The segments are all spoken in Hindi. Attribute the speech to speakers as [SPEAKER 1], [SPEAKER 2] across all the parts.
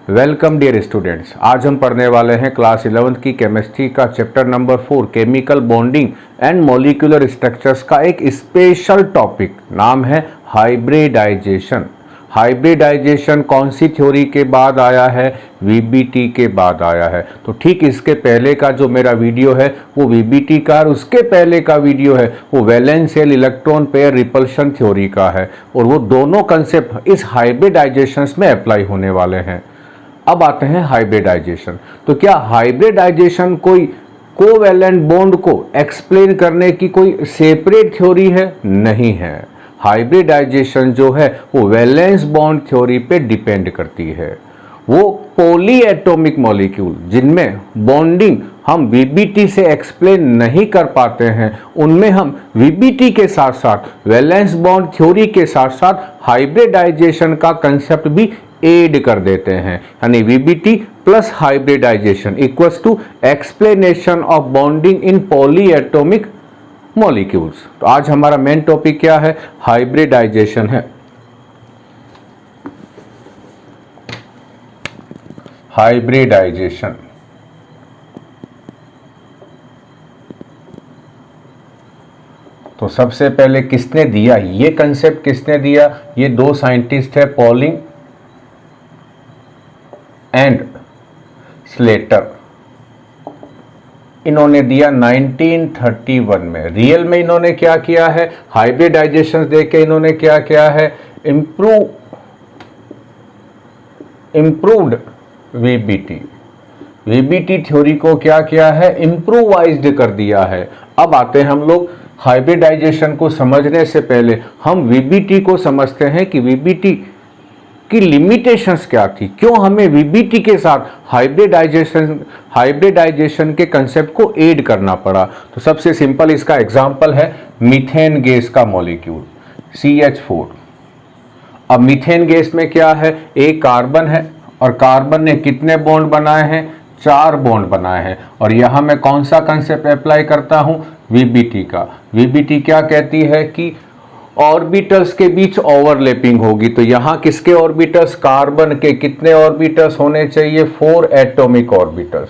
[SPEAKER 1] Welcome dear students. आज हम पढ़ने वाले हैं क्लास 11th की केमिस्ट्री का chapter number 4 chemical bonding and molecular structures का एक स्पेशल टॉपिक। नाम है हाइब्रिडाइजेशन। हाइब्रिडाइजेशन कौन सी थ्योरी के बाद आया है? वीबीटी के बाद आया है। तो ठीक इसके पहले का जो मेरा वीडियो है वो वीबीटी का, और उसके पहले का वीडियो है वो valence shell electron pair repulsion theory का है, और वो दोनों कंसेप्ट इस हाइब्रिडाइजेशन में अप्लाई होने वाले हैं। अब आते हैं हाइब्रिडाइजेशन। तो क्या हाइब्रिडाइजेशन कोई कोवैलेंट बॉन्ड को एक्सप्लेन करने की कोई सेपरेट थ्योरी है? नहीं है। हाइब्रिडाइजेशन जो है वो वैलेंस बॉन्ड थ्योरी पे डिपेंड करती है। वो पॉली एटॉमिक मॉलिक्यूल जिनमें बॉन्डिंग हम वीबीटी से एक्सप्लेन नहीं कर पाते हैं, उनमें हम वीबीटी के साथ साथ वैलेंस बॉन्ड थ्योरी के साथ साथ हाइब्रिडाइजेशन का कंसेप्ट भी ऐड कर देते हैं। यानी VBT plus hybridization equals to explanation of bonding in poly atomic molecules. तो आज हमारा मेन टॉपिक क्या है? हाइब्रिडाइजेशन है। हाइब्रिडाइजेशन तो सबसे पहले किसने दिया ये कंसेप्ट? किसने दिया? ये दो साइंटिस्ट है, पॉलिंग एंड स्लेटर। इन्होंने दिया 1931 में। रियल में इन्होंने क्या किया है? हाइब्रिडाइजेशन देके इन्होंने क्या किया है? इम्प्रूव्ड वीबीटी थ्योरी को क्या किया है? इम्प्रूवाइज्ड कर दिया है। अब आते हैं हम लोग हाइब्रिडाइजेशन को समझने से पहले हम वीबीटी को समझते हैं कि वीबीटी की लिमिटेशंस क्या थी, क्यों हमें वीबीटी के साथ हाइब्रिडाइजेशन के कंसेप्ट को ऐड करना पड़ा। तो सबसे सिंपल इसका एग्जांपल है मीथेन गैस का मॉलिक्यूल CH4। अब मीथेन गैस में क्या है? एक कार्बन है, और कार्बन ने कितने बॉन्ड बनाए हैं? 4 बॉन्ड बनाए हैं। और यहां मैं कौन सा कंसेप्ट अप्लाई करता हूं? वीबीटी का। वीबीटी क्या कहती है कि ऑर्बिटल्स के बीच ओवरलैपिंग होगी। तो यहां किसके ऑर्बिटल्स? कार्बन के कितने ऑर्बिटल्स होने चाहिए? 4 एटॉमिक ऑर्बिटल्स,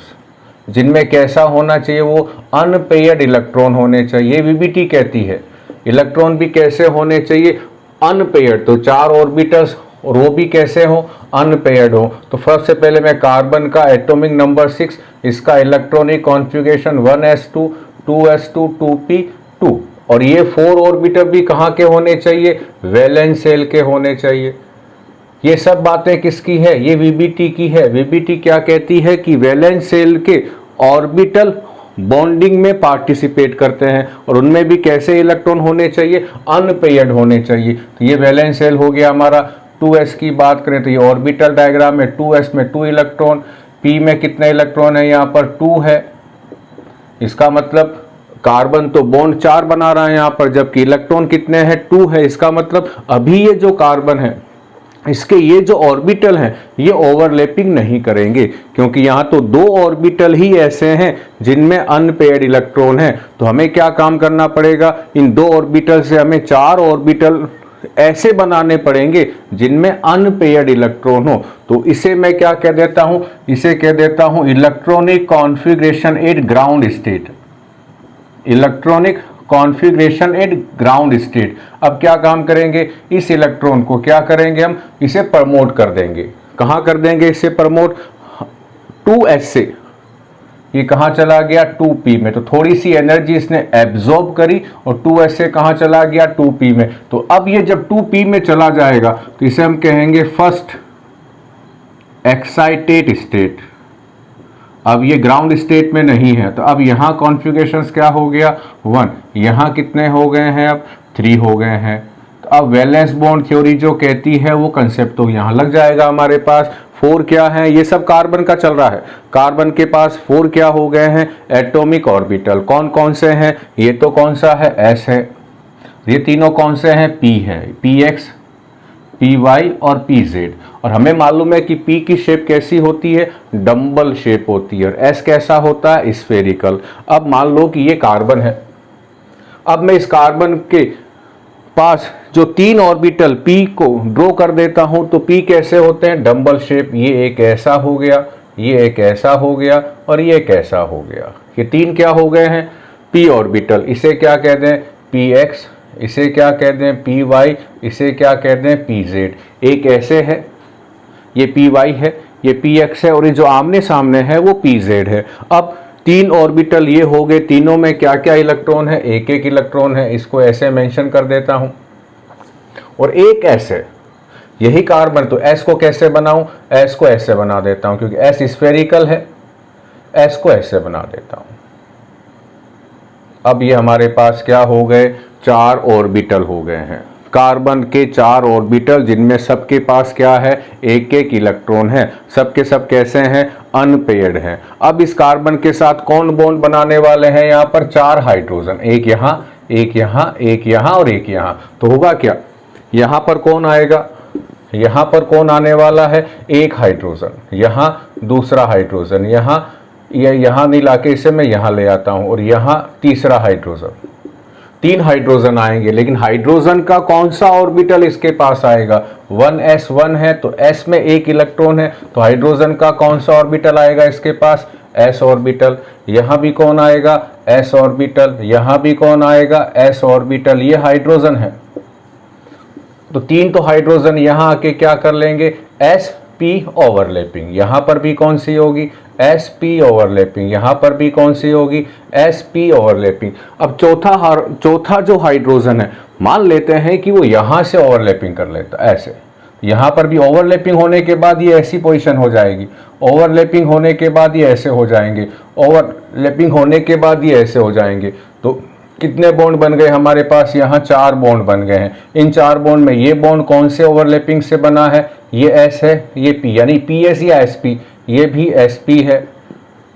[SPEAKER 1] जिनमें कैसा होना चाहिए? वो अनपेयर्ड इलेक्ट्रॉन होने चाहिए। वीबीटी कहती है इलेक्ट्रॉन भी कैसे होने चाहिए? अनपेयर्ड। तो 4 ऑर्बिटल्स, और वो भी कैसे हो? अनपेयर्ड हो। तो फर्स्ट से पहले मैं कार्बन का एटॉमिक नंबर 6, इसका electronic configuration 1s2 2s2 2p2, और ये 4 ऑर्बिटल भी कहाँ के होने चाहिए? वैलेंस शेल के होने चाहिए। ये सब बातें किसकी है? ये वीबीटी की है। वीबीटी क्या कहती है कि वैलेंस शेल के ऑर्बिटल बॉन्डिंग में पार्टिसिपेट करते हैं, और उनमें भी कैसे इलेक्ट्रॉन होने चाहिए? अनपेयर्ड होने चाहिए। तो ये वैलेंस शेल हो गया हमारा। 2s की बात करें तो ये ऑर्बिटल डायग्राम में 2s में 2 इलेक्ट्रॉन, p में कितने इलेक्ट्रॉन है? यहाँ पर 2 है। इसका मतलब कार्बन तो बॉन्ड 4 बना रहा है यहाँ पर, जबकि इलेक्ट्रॉन कितने हैं? 2 है। इसका मतलब अभी ये जो कार्बन है इसके ये जो ऑर्बिटल हैं ये ओवरलैपिंग नहीं करेंगे, क्योंकि यहाँ तो 2 ऑर्बिटल ही ऐसे हैं जिनमें अनपेयर्ड इलेक्ट्रॉन है। तो हमें क्या काम करना पड़ेगा? इन 2 ऑर्बिटल से हमें 4 ऑर्बिटल ऐसे बनाने पड़ेंगे जिनमें अनपेयर्ड इलेक्ट्रॉन हो। तो इसे मैं क्या कह देता हूं? इसे कह देता हूं electronic configuration eight ground state. Electronic configuration eight ground state. अब क्या काम करेंगे? इस इलेक्ट्रॉन को क्या करेंगे? हम इसे प्रमोट कर देंगे। कहां कर देंगे इसे प्रमोट? 2s से ये कहां चला गया? 2p में। तो थोड़ी सी एनर्जी इसने एब्जॉर्ब करी, और 2s से कहां चला गया? 2p में। तो अब ये जब 2p में चला जाएगा तो इसे हम कहेंगे फर्स्ट एक्साइटेड स्टेट। अब ये ग्राउंड स्टेट में नहीं है, तो अब यहां कॉन्फ़िगरेशंस क्या हो गया? 1। यहां कितने हो गए हैं? अब 3 हो गए हैं। तो अब वैलेंस बॉन्ड थ्योरी जो कहती है वो कंसेप्ट तो यहां लग जाएगा हमारे पास। 4 क्या है? ये सब कार्बन का चल रहा है। कार्बन के पास 4 क्या हो गए हैं? Atomic orbital. कौन कौन से हैं? ये तो कौन सा है? s है। ये तीनों कौन से हैं? p है। px, py और pz। और हमें मालूम है कि p की शेप कैसी होती है? डम्बल शेप होती है। और s कैसा होता है? स्फेरिकल। अब मान लो कि ये कार्बन है। अब मैं इस कार्बन के पास जो 3 ऑर्बिटल p को ड्रॉ कर देता हूं तो p कैसे होते हैं, डम्बल शेप। ये एक ऐसा हो गया, ये एक ऐसा हो गया और ये एक ऐसा हो गया। ये 3 क्या हो गए हैं, p ऑर्बिटल। इसे क्या कहते हैं, px, इसे क्या कहते हैं, py, इसे क्या कहते हैं, pz। एक ऐसे है, ये py है, ये px है और ये जो आमने सामने है वो pz है। अब 3 ऑर्बिटल ये हो गए, तीनों में क्या क्या इलेक्ट्रॉन है, एक एक इलेक्ट्रॉन है। इसको ऐसे मेंशन कर देता हूं। और एक ऐसे, यही कार्बन, तो s को कैसे बनाऊं, s को ऐसे बना देता हूं क्योंकि s स्फेरिकल है, s को ऐसे बना देता हूं। अब ये हमारे पास क्या हो गए, 4 ऑर्बिटल हो गए हैं। कार्बन के 4 ऑर्बिटल जिनमें सबके पास क्या है, एक एक इलेक्ट्रॉन है। सबके सब कैसे हैं, अनपेयर्ड हैं। अब इस कार्बन के साथ कौन बॉन्ड बनाने वाले हैं, यहाँ पर 4 हाइड्रोजन, एक यहाँ, एक यहाँ, एक यहाँ और एक यहाँ। तो होगा क्या, यहाँ पर कौन आएगा, यहाँ पर कौन आने वाला है, एक हाइड्रोजन, यहाँ दूसरा हाइड्रोजन, यहाँ, यहाँ नहीं लाके इसे मैं यहाँ ले आता हूँ और यहाँ तीसरा हाइड्रोजन। 3 हाइड्रोजन आएंगे, लेकिन हाइड्रोजन का कौन सा ऑर्बिटल इसके पास आएगा, 1s1 है तो s में एक इलेक्ट्रॉन है, तो हाइड्रोजन का कौन सा ऑर्बिटल आएगा इसके पास, s ऑर्बिटल। यहाँ भी कौन आएगा, s ऑर्बिटल, यहाँ भी कौन आएगा, s ऑर्बिटल। ये हाइड्रोजन है, तो 3 तो हाइड्रोजन यहाँ आके क्या कर लेंगे, sp ओवरलैपिंग। यहाँ पर भी कौन सी होगी, sp ओवरलैपिंग। यहाँ पर भी कौन सी होगी, sp ओवरलैपिंग। अब चौथा जो हाइड्रोजन है, मान लेते हैं कि वो यहाँ से ओवरलैपिंग कर लेता, ऐसे। यहाँ पर भी ओवरलैपिंग होने के बाद ये ऐसी पोजीशन हो जाएगी, ओवरलैपिंग होने के बाद ये ऐसे हो जाएंगे, ओवरलैपिंग होने के बाद ये ऐसे हो जाएंगे। तो कितने बॉन्ड बन गए हमारे पास, यहाँ 4 बॉन्ड बन गए हैं। इन 4 बॉन्ड में ये बॉन्ड कौन से ओवरलैपिंग से बना है, ये S है, ये P, यानी PS या SP। ये भी SP है,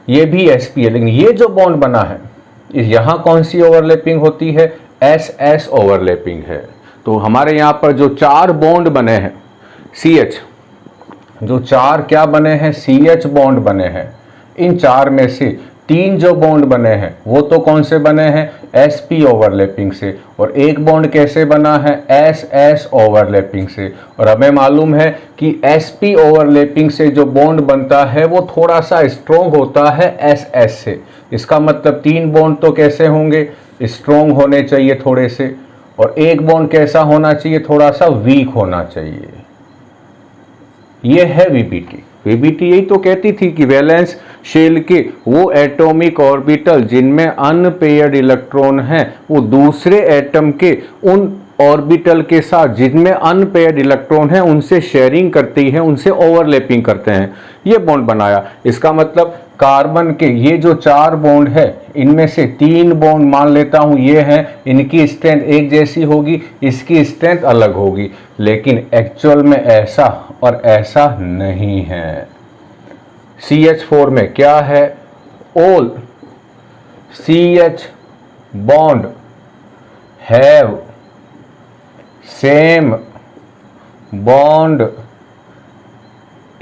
[SPEAKER 1] ये भी SP है, लेकिन ये जो बॉन्ड बना है यहाँ कौन सी ओवरलैपिंग होती है, SS ओवरलैपिंग है। तो हमारे यहाँ पर जो 4 बॉन्ड बने हैं CH, जो 4 क्या बने हैं, CH बॉन्ड बने हैं। इन 4 में से 3 जो बॉन्ड बने हैं वो तो कौन से बने हैं, sp ओवरलैपिंग से, और एक बॉन्ड कैसे बना है, ss ओवरलैपिंग से। और हमें मालूम है कि sp ओवरलैपिंग से जो बॉन्ड बनता है वो थोड़ा सा स्ट्रॉन्ग होता है ss से। इसका मतलब 3 बॉन्ड तो कैसे होंगे, स्ट्रॉन्ग होने चाहिए थोड़े से, और एक बॉन्ड कैसा होना चाहिए, थोड़ा सा वीक होना चाहिए। ये है वीबीटी। वीबीटी यही तो कहती थी कि वैलेंस शेल के वो एटॉमिक ऑर्बिटल जिनमें अनपेयर्ड इलेक्ट्रॉन हैं वो दूसरे एटम के उन ऑर्बिटल के साथ जिनमें अनपेयर्ड इलेक्ट्रॉन हैं उनसे शेयरिंग करती है, उनसे ओवरलैपिंग करते हैं। ये बॉन्ड बनाया। इसका मतलब कार्बन के ये जो 4 बॉन्ड है इनमें से 3 बॉन्ड मान लेता हूं ये हैं, इनकी स्ट्रेंथ एक जैसी होगी, इसकी स्ट्रेंथ अलग होगी, लेकिन एक्चुअल में ऐसा और ऐसा नहीं है। CH4 में क्या है, all CH bond have same bond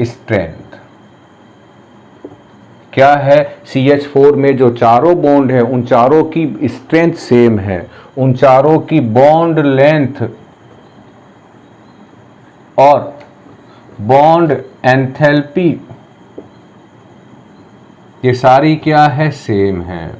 [SPEAKER 1] strength. क्या है, CH4 में जो चारों बॉन्ड है उन चारों की स्ट्रेंथ सेम है, उन चारों की बॉन्ड लेंथ और बॉन्ड एंथैल्पी ये सारी क्या है, सेम है।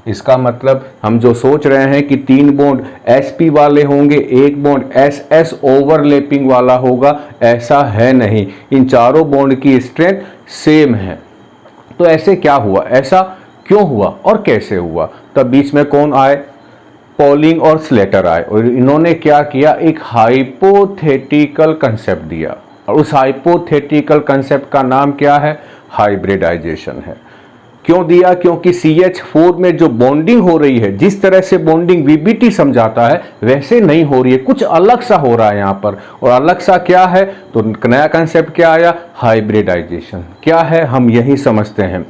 [SPEAKER 1] इसका मतलब हम जो सोच रहे हैं कि 3 बॉन्ड sp वाले होंगे, एक बॉन्ड ss ओवरलैपिंग वाला होगा, ऐसा है नहीं। इन चारों बॉन्ड की स्ट्रेंथ सेम है। तो ऐसे क्या हुआ, ऐसा क्यों हुआ और कैसे हुआ। तब बीच में कौन आए, पॉलिंग और स्लेटर आए, और इन्होंने क्या किया, एक हाइपोथेटिकल कंसेप्ट दिया, और उस हाइपोथेटिकल कंसेप्ट का नाम क्या है, हाइब्रिडाइजेशन है। क्यों दिया, क्योंकि CH4 में जो बॉन्डिंग हो रही है, जिस तरह से बॉन्डिंग VBT समझाता है वैसे नहीं हो रही है, कुछ अलग सा हो रहा है यहाँ पर। और अलग सा क्या है, तो नया कंसेप्ट क्या आया, हाइब्रिडाइजेशन। क्या है, हम यही समझते हैं।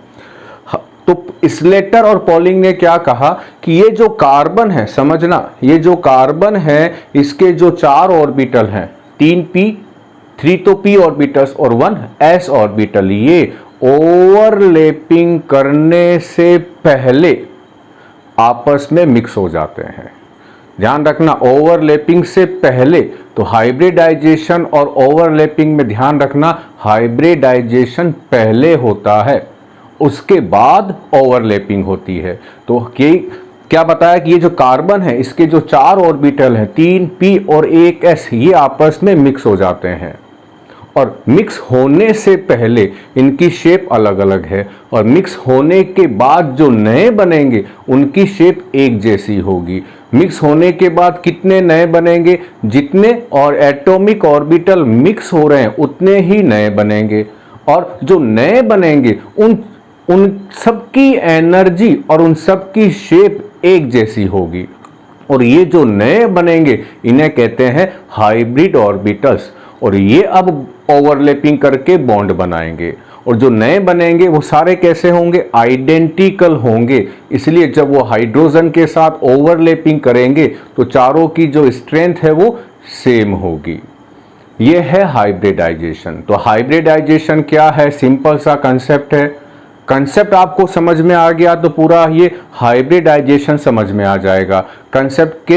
[SPEAKER 1] तो स्लेटर और पॉलिंग ने क्या कहा कि ये जो कार्बन है, समझना, ये जो कार्बन है इसके जो 4 ऑर्बिटल हैं, 3p, 3 तो p ऑर्बिटल्स और 1 s ऑर्बिटल, ये ओवरलैपिंग करने से पहले आपस में मिक्स हो जाते हैं। ध्यान रखना ओवरलैपिंग से पहले, तो हाइब्रिडाइजेशन और ओवरलैपिंग में ध्यान रखना हाइब्रिडाइजेशन पहले होता है, उसके बाद ओवरलैपिंग होती है। तो क्या बताया कि ये जो कार्बन है इसके जो 4 ऑर्बिटल हैं 3p और 1s ये आपस में मिक्स हो जाते हैं, और मिक्स होने से पहले इनकी शेप अलग अलग है, और मिक्स होने के बाद जो नए बनेंगे उनकी शेप एक जैसी होगी। मिक्स होने के बाद कितने नए बनेंगे, जितने और एटॉमिक ऑर्बिटल मिक्स हो रहे हैं उतने ही नए बनेंगे, और जो नए बनेंगे उन सबकी एनर्जी और उन सबकी शेप एक जैसी होगी। और ये जो नए बनेंगे इन्हें कहते हैं हाइब्रिड ऑर्बिटल्स, और ये अब ओवरलैपिंग करके बॉन्ड बनाएंगे। और जो नए बनेंगे वो सारे कैसे होंगे, आइडेंटिकल होंगे, इसलिए जब वो हाइड्रोजन के साथ ओवरलैपिंग करेंगे तो चारों की जो स्ट्रेंथ है वो सेम होगी। ये है हाइब्रिडाइजेशन। तो हाइब्रिडाइजेशन क्या है, सिंपल सा कंसेप्ट है। कंसेप्ट आपको समझ में आ गया तो पूरा ये हाइब्रिडाइजेशन समझ में आ जाएगा। कंसेप्ट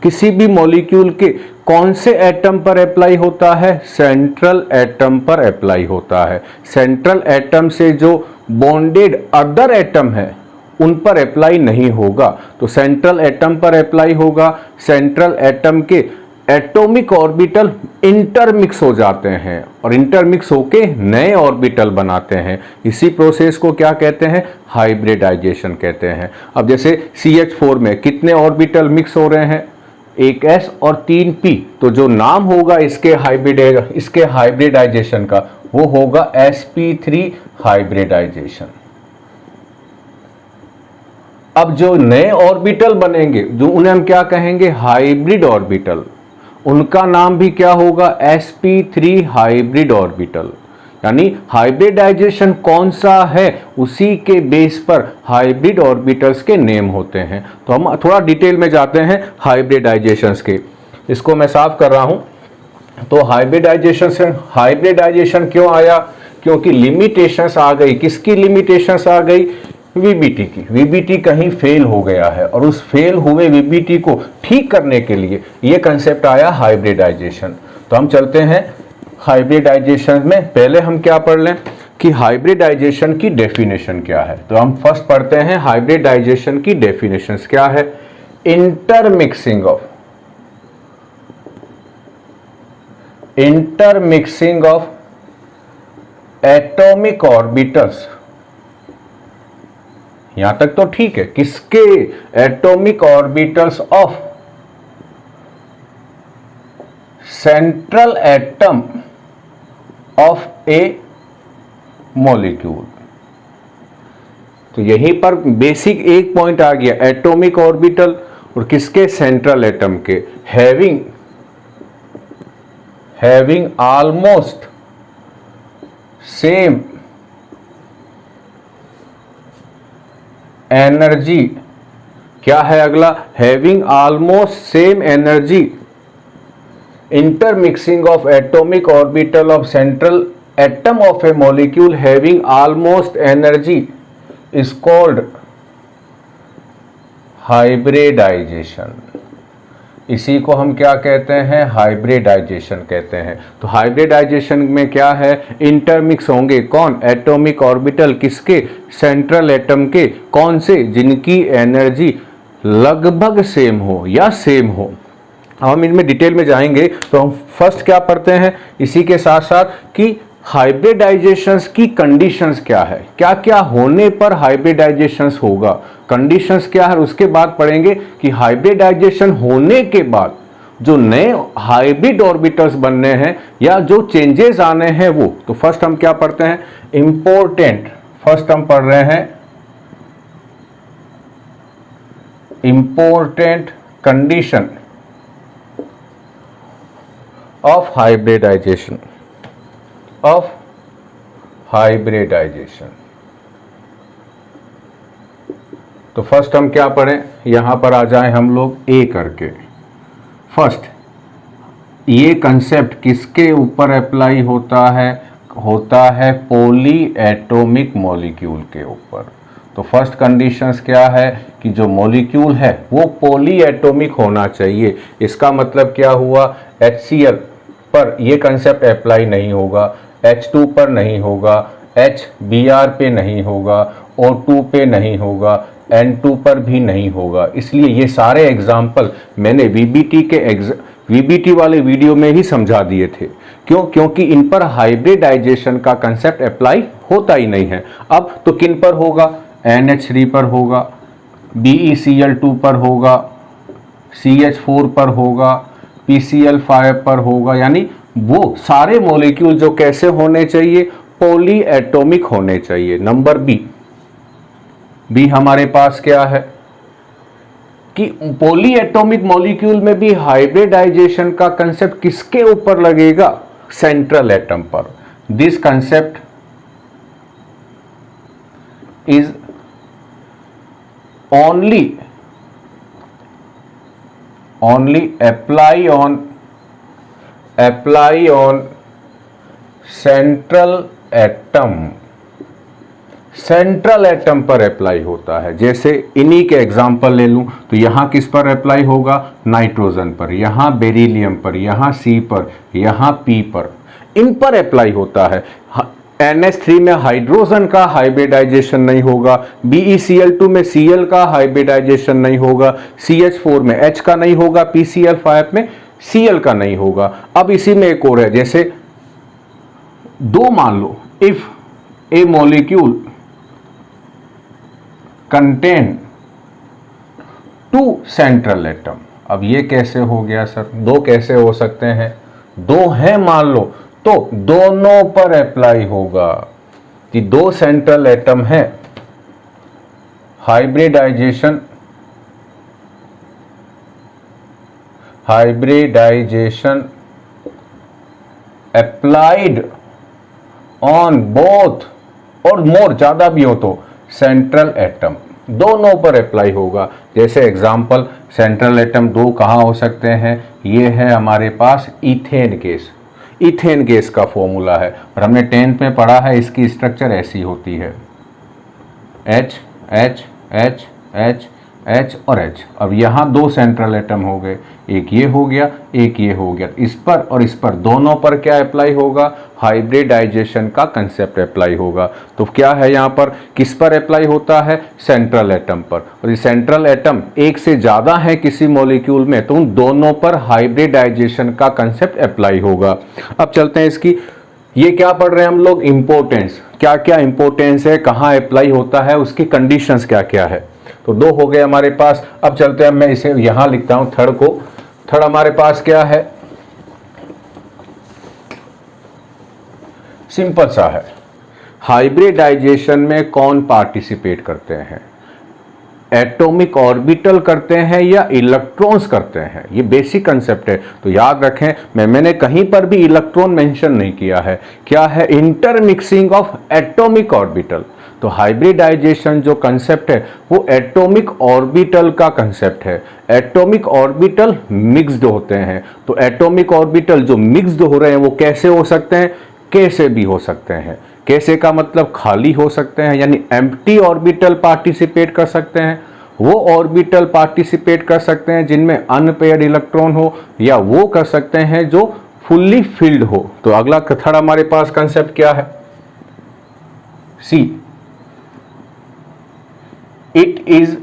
[SPEAKER 1] किसी भी मॉलिक्यूल के कौन से एटम पर अप्लाई होता है, सेंट्रल एटम पर अप्लाई होता है। सेंट्रल एटम से जो बॉन्डेड अदर एटम है उन पर अप्लाई नहीं होगा, तो सेंट्रल एटम पर अप्लाई होगा। सेंट्रल एटम के एटॉमिक ऑर्बिटल इंटरमिक्स हो जाते हैं और इंटरमिक्स होके नए ऑर्बिटल बनाते हैं। इसी प्रोसेस को क्या कहते हैं, हाइब्रिडाइजेशन कहते हैं। अब जैसे CH4 में कितने ऑर्बिटल मिक्स हो रहे हैं, एक S और 3p, तो जो नाम होगा इसके हाइब्रिडाइजेशन का वो होगा sp3 हाइब्रिडाइजेशन। अब जो नए ऑर्बिटल बनेंगे जो उन्हें हम क्या कहेंगे, हाइब्रिड ऑर्बिटल, उनका नाम भी क्या होगा, sp3 हाइब्रिड ऑर्बिटल। यानी हाइब्रिडाइजेशन कौन सा है उसी के बेस पर हाइब्रिड ऑर्बिटल्स के नेम होते हैं। तो हम थोड़ा डिटेल में जाते हैं हाइब्रिडाइजेशंस के। इसको मैं साफ कर रहा हूं। तो हाइब्रिडाइजेशन क्यों आया, क्योंकि लिमिटेशंस आ गई। किसकी लिमिटेशंस आ गई, VBT की। VBT कहीं फेल हो गया है और उस फेल हुए VBT को ठीक करने के लिए ये कंसेप्ट आया हाइब्रिडाइजेशन। तो हम चलते हैं हाइब्रिडाइजेशन में। पहले हम क्या पढ़ लें कि हाइब्रिडाइजेशन की डेफिनेशन क्या है। तो हम फर्स्ट पढ़ते हैं हाइब्रिडाइजेशन की डेफिनेशंस क्या है। इंटरमिक्सिंग ऑफ एटॉमिक ऑर्बिटल्स, यहां तक तो ठीक है। किसके, atomic orbitals of central atom of a molecule. तो यहीं पर बेसिक एक पॉइंट आ गया, एटॉमिक ऑर्बिटल और किसके, सेंट्रल एटम के, हैविंग ऑलमोस्ट सेम एनर्जी। क्या है अगला, having almost same energy. Intermixing of atomic orbital of central atom of a molecule having almost energy is called hybridization. इसी को हम क्या कहते हैं, हाइब्रिडाइजेशन कहते हैं। तो हाइब्रिडाइजेशन में क्या है, इंटरमिक्स होंगे कौन, एटॉमिक ऑर्बिटल, किसके, सेंट्रल एटम के, कौन से, जिनकी एनर्जी लगभग सेम हो या सेम हो। हम इनमें डिटेल में जाएंगे। तो हम फर्स्ट क्या पढ़ते हैं इसी के साथ साथ कि हाइब्रिडाइजेशंस की कंडीशंस क्या है, क्या क्या होने पर हाइब्रिडाइजेशंस होगा, कंडीशंस क्या है, उसके बाद पढ़ेंगे कि हाइब्रिडाइजेशन होने के बाद जो नए हाइब्रिड ऑर्बिटल्स बनने हैं या जो चेंजेस आने हैं वो। तो फर्स्ट हम क्या पढ़ते हैं, इंपॉर्टेंट, फर्स्ट हम पढ़ रहे हैं इंपॉर्टेंट कंडीशन ऑफ हाइब्रिडाइजेशन, तो फर्स्ट हम क्या पढ़ें, यहां पर आ जाएं हम लोग ए करके। फर्स्ट ये कंसेप्ट किसके ऊपर अप्लाई होता है पॉली एटॉमिक मॉलिक्यूल के ऊपर। तो फर्स्ट कंडीशंस क्या है कि जो मॉलिक्यूल है वो पॉली एटॉमिक होना चाहिए। इसका मतलब क्या हुआ, HCl पर ये कंसेप्ट अप्लाई नहीं होगा, H2 पर नहीं होगा, HBr पे नहीं होगा, O2 पे नहीं होगा, N2 पर भी नहीं होगा। इसलिए ये सारे एग्जाम्पल मैंने VBT वाले वीडियो में ही समझा दिए थे। क्यों? क्योंकि इन पर हाइब्रिडाइजेशन का कंसेप्ट अप्लाई होता ही नहीं है। अब तो किन पर होगा, NH3 पर होगा, BeCl2 पर होगा, CH4 पर होगा, PCl5 पर होगा। यानी वो सारे मॉलिक्यूल जो कैसे होने चाहिए, पॉली एटॉमिक होने चाहिए। नंबर बी हमारे पास क्या है कि पॉली एटॉमिक मॉलिक्यूल में भी हाइब्रिडाइजेशन का कंसेप्ट किसके ऊपर लगेगा, सेंट्रल एटम पर। This concept is only apply on central atom पर अप्लाई होता है। जैसे इन्हीं के एग्जाम्पल ले लूं तो यहां किस पर अप्लाई होगा, नाइट्रोजन पर, यहां बेरिलियम पर, यहां C पर, यहां P पर, इन पर अप्लाई होता है। NH3 में हाइड्रोजन का हाइब्रिडाइजेशन नहीं होगा, BeCl2 में Cl का हाइब्रिडाइजेशन नहीं होगा, CH4 में H का नहीं होगा, PCl5 में Cl का नहीं होगा। अब इसी में एक और है, जैसे दो मान लो, if a molecule contain 2 central atom. अब ये कैसे हो गया सर, दो कैसे हो सकते हैं, दो हैं मान लो तो दोनों पर अप्लाई होगा कि 2 सेंट्रल एटम है, हाइब्रिडाइजेशन अप्लाइड ऑन बोथ, और मोर ज्यादा भी हो तो सेंट्रल एटम, दोनों पर अप्लाई होगा। जैसे एग्जांपल सेंट्रल एटम 2 कहाँ हो सकते हैं, ये है हमारे पास इथेन गैस। इथेन गैस का फॉर्मूला है और हमने 10th में पढ़ा है, इसकी स्ट्रक्चर ऐसी होती है, H H H H H और H। अब यहाँ 2 सेंट्रल एटम हो गए, एक ये हो गया, एक ये हो गया। इस पर और इस पर दोनों पर क्या अप्लाई होगा, हाइब्रिडाइजेशन का कंसेप्ट अप्लाई होगा। तो क्या है यहाँ पर, किस पर अप्लाई होता है, सेंट्रल एटम पर। और ये सेंट्रल एटम एक से ज़्यादा है किसी मॉलिक्यूल में तो उन दोनों पर हाइब्रिडाइजेशन का कंसेप्ट अप्लाई होगा। अब चलते हैं इसकी, ये क्या पढ़ रहे हैं हम लोग, इंपॉर्टेंस, क्या क्या इंपॉर्टेंस है, कहाँ अप्लाई होता है, उसकी कंडीशंस क्या क्या है। तो 2 हो गए हमारे पास। अब चलते हैं, मैं इसे यहां लिखता हूं थर्ड को। थर्ड हमारे पास क्या है, सिंपल सा है, हाइब्रिडाइजेशन में कौन पार्टिसिपेट करते हैं, एटॉमिक ऑर्बिटल करते हैं या इलेक्ट्रॉन्स करते हैं। ये बेसिक कंसेप्ट है, तो याद रखें। मैंने कहीं पर भी इलेक्ट्रॉन मेंशन नहीं किया है। क्या है, इंटरमिक्सिंग ऑफ एटॉमिक ऑर्बिटल। तो हाइब्रिडाइजेशन जो कंसेप्ट है वो एटॉमिक ऑर्बिटल का कंसेप्ट है। एटॉमिक ऑर्बिटल मिक्स्ड होते हैं, तो एटॉमिक ऑर्बिटल जो मिक्स्ड हो रहे हैं वो कैसे हो सकते हैं, कैसे भी हो सकते हैं। कैसे का मतलब खाली हो सकते हैं, यानी एम्प्टी ऑर्बिटल पार्टिसिपेट कर सकते हैं, वो ऑर्बिटल पार्टिसिपेट कर सकते हैं जिनमें अनपेयर्ड इलेक्ट्रॉन हो, या वो कर सकते हैं जो फुल्ली फिल्ड हो। तो अगला थर्ड हमारे पास कंसेप्ट क्या है, सी, इट इज,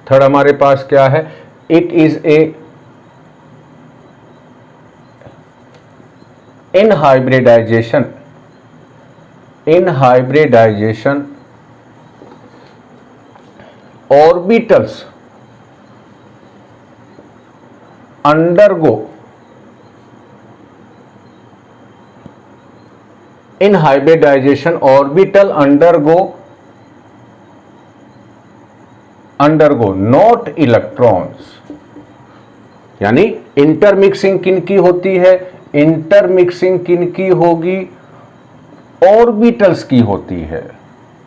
[SPEAKER 1] थर्ड हमारे पास क्या है, it is a in hybridization orbitals undergo not electrons। यानी इंटरमिक्सिंग किन की होती है, इंटरमिक्सिंग किन की होगी, ऑर्बिटल्स की होती है,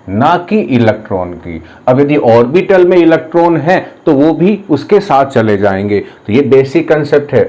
[SPEAKER 1] ना कि इलेक्ट्रॉन की। अब यदि ऑर्बिटल में इलेक्ट्रॉन है तो वो भी उसके साथ चले जाएंगे। तो ये बेसिक कंसेप्ट है।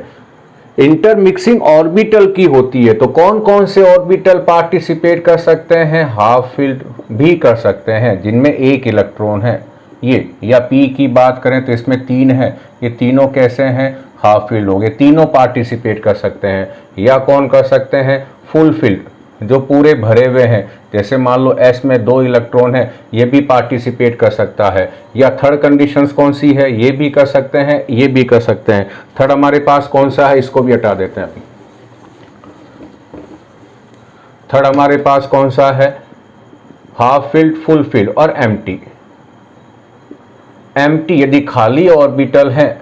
[SPEAKER 1] इंटरमिक्सिंग ऑर्बिटल की होती है। तो कौन कौन से ऑर्बिटल पार्टिसिपेट कर सकते हैं? हाफ फील्ड भी कर सकते हैं जिनमें एक इलेक्ट्रॉन है ये, या पी की बात करें तो इसमें 3 है, ये तीनों कैसे हैं? हाफ फील्ड हो गए, तीनों पार्टिसिपेट कर सकते हैं। या कौन कर सकते हैं? फुल फील्ड, जो पूरे भरे हुए हैं, जैसे मान लो एस में 2 इलेक्ट्रॉन है, ये भी पार्टिसिपेट कर सकता है। या थर्ड कंडीशंस कौन सी है? ये भी कर सकते हैं, ये भी कर सकते हैं। थर्ड हमारे पास कौन सा है? इसको भी हटा देते हैं। थर्ड हमारे पास कौन सा है? हाफ फील्ड, फुल फील्ड और एम्प्टी। एम्प्टी यदि खाली ऑर्बिटल है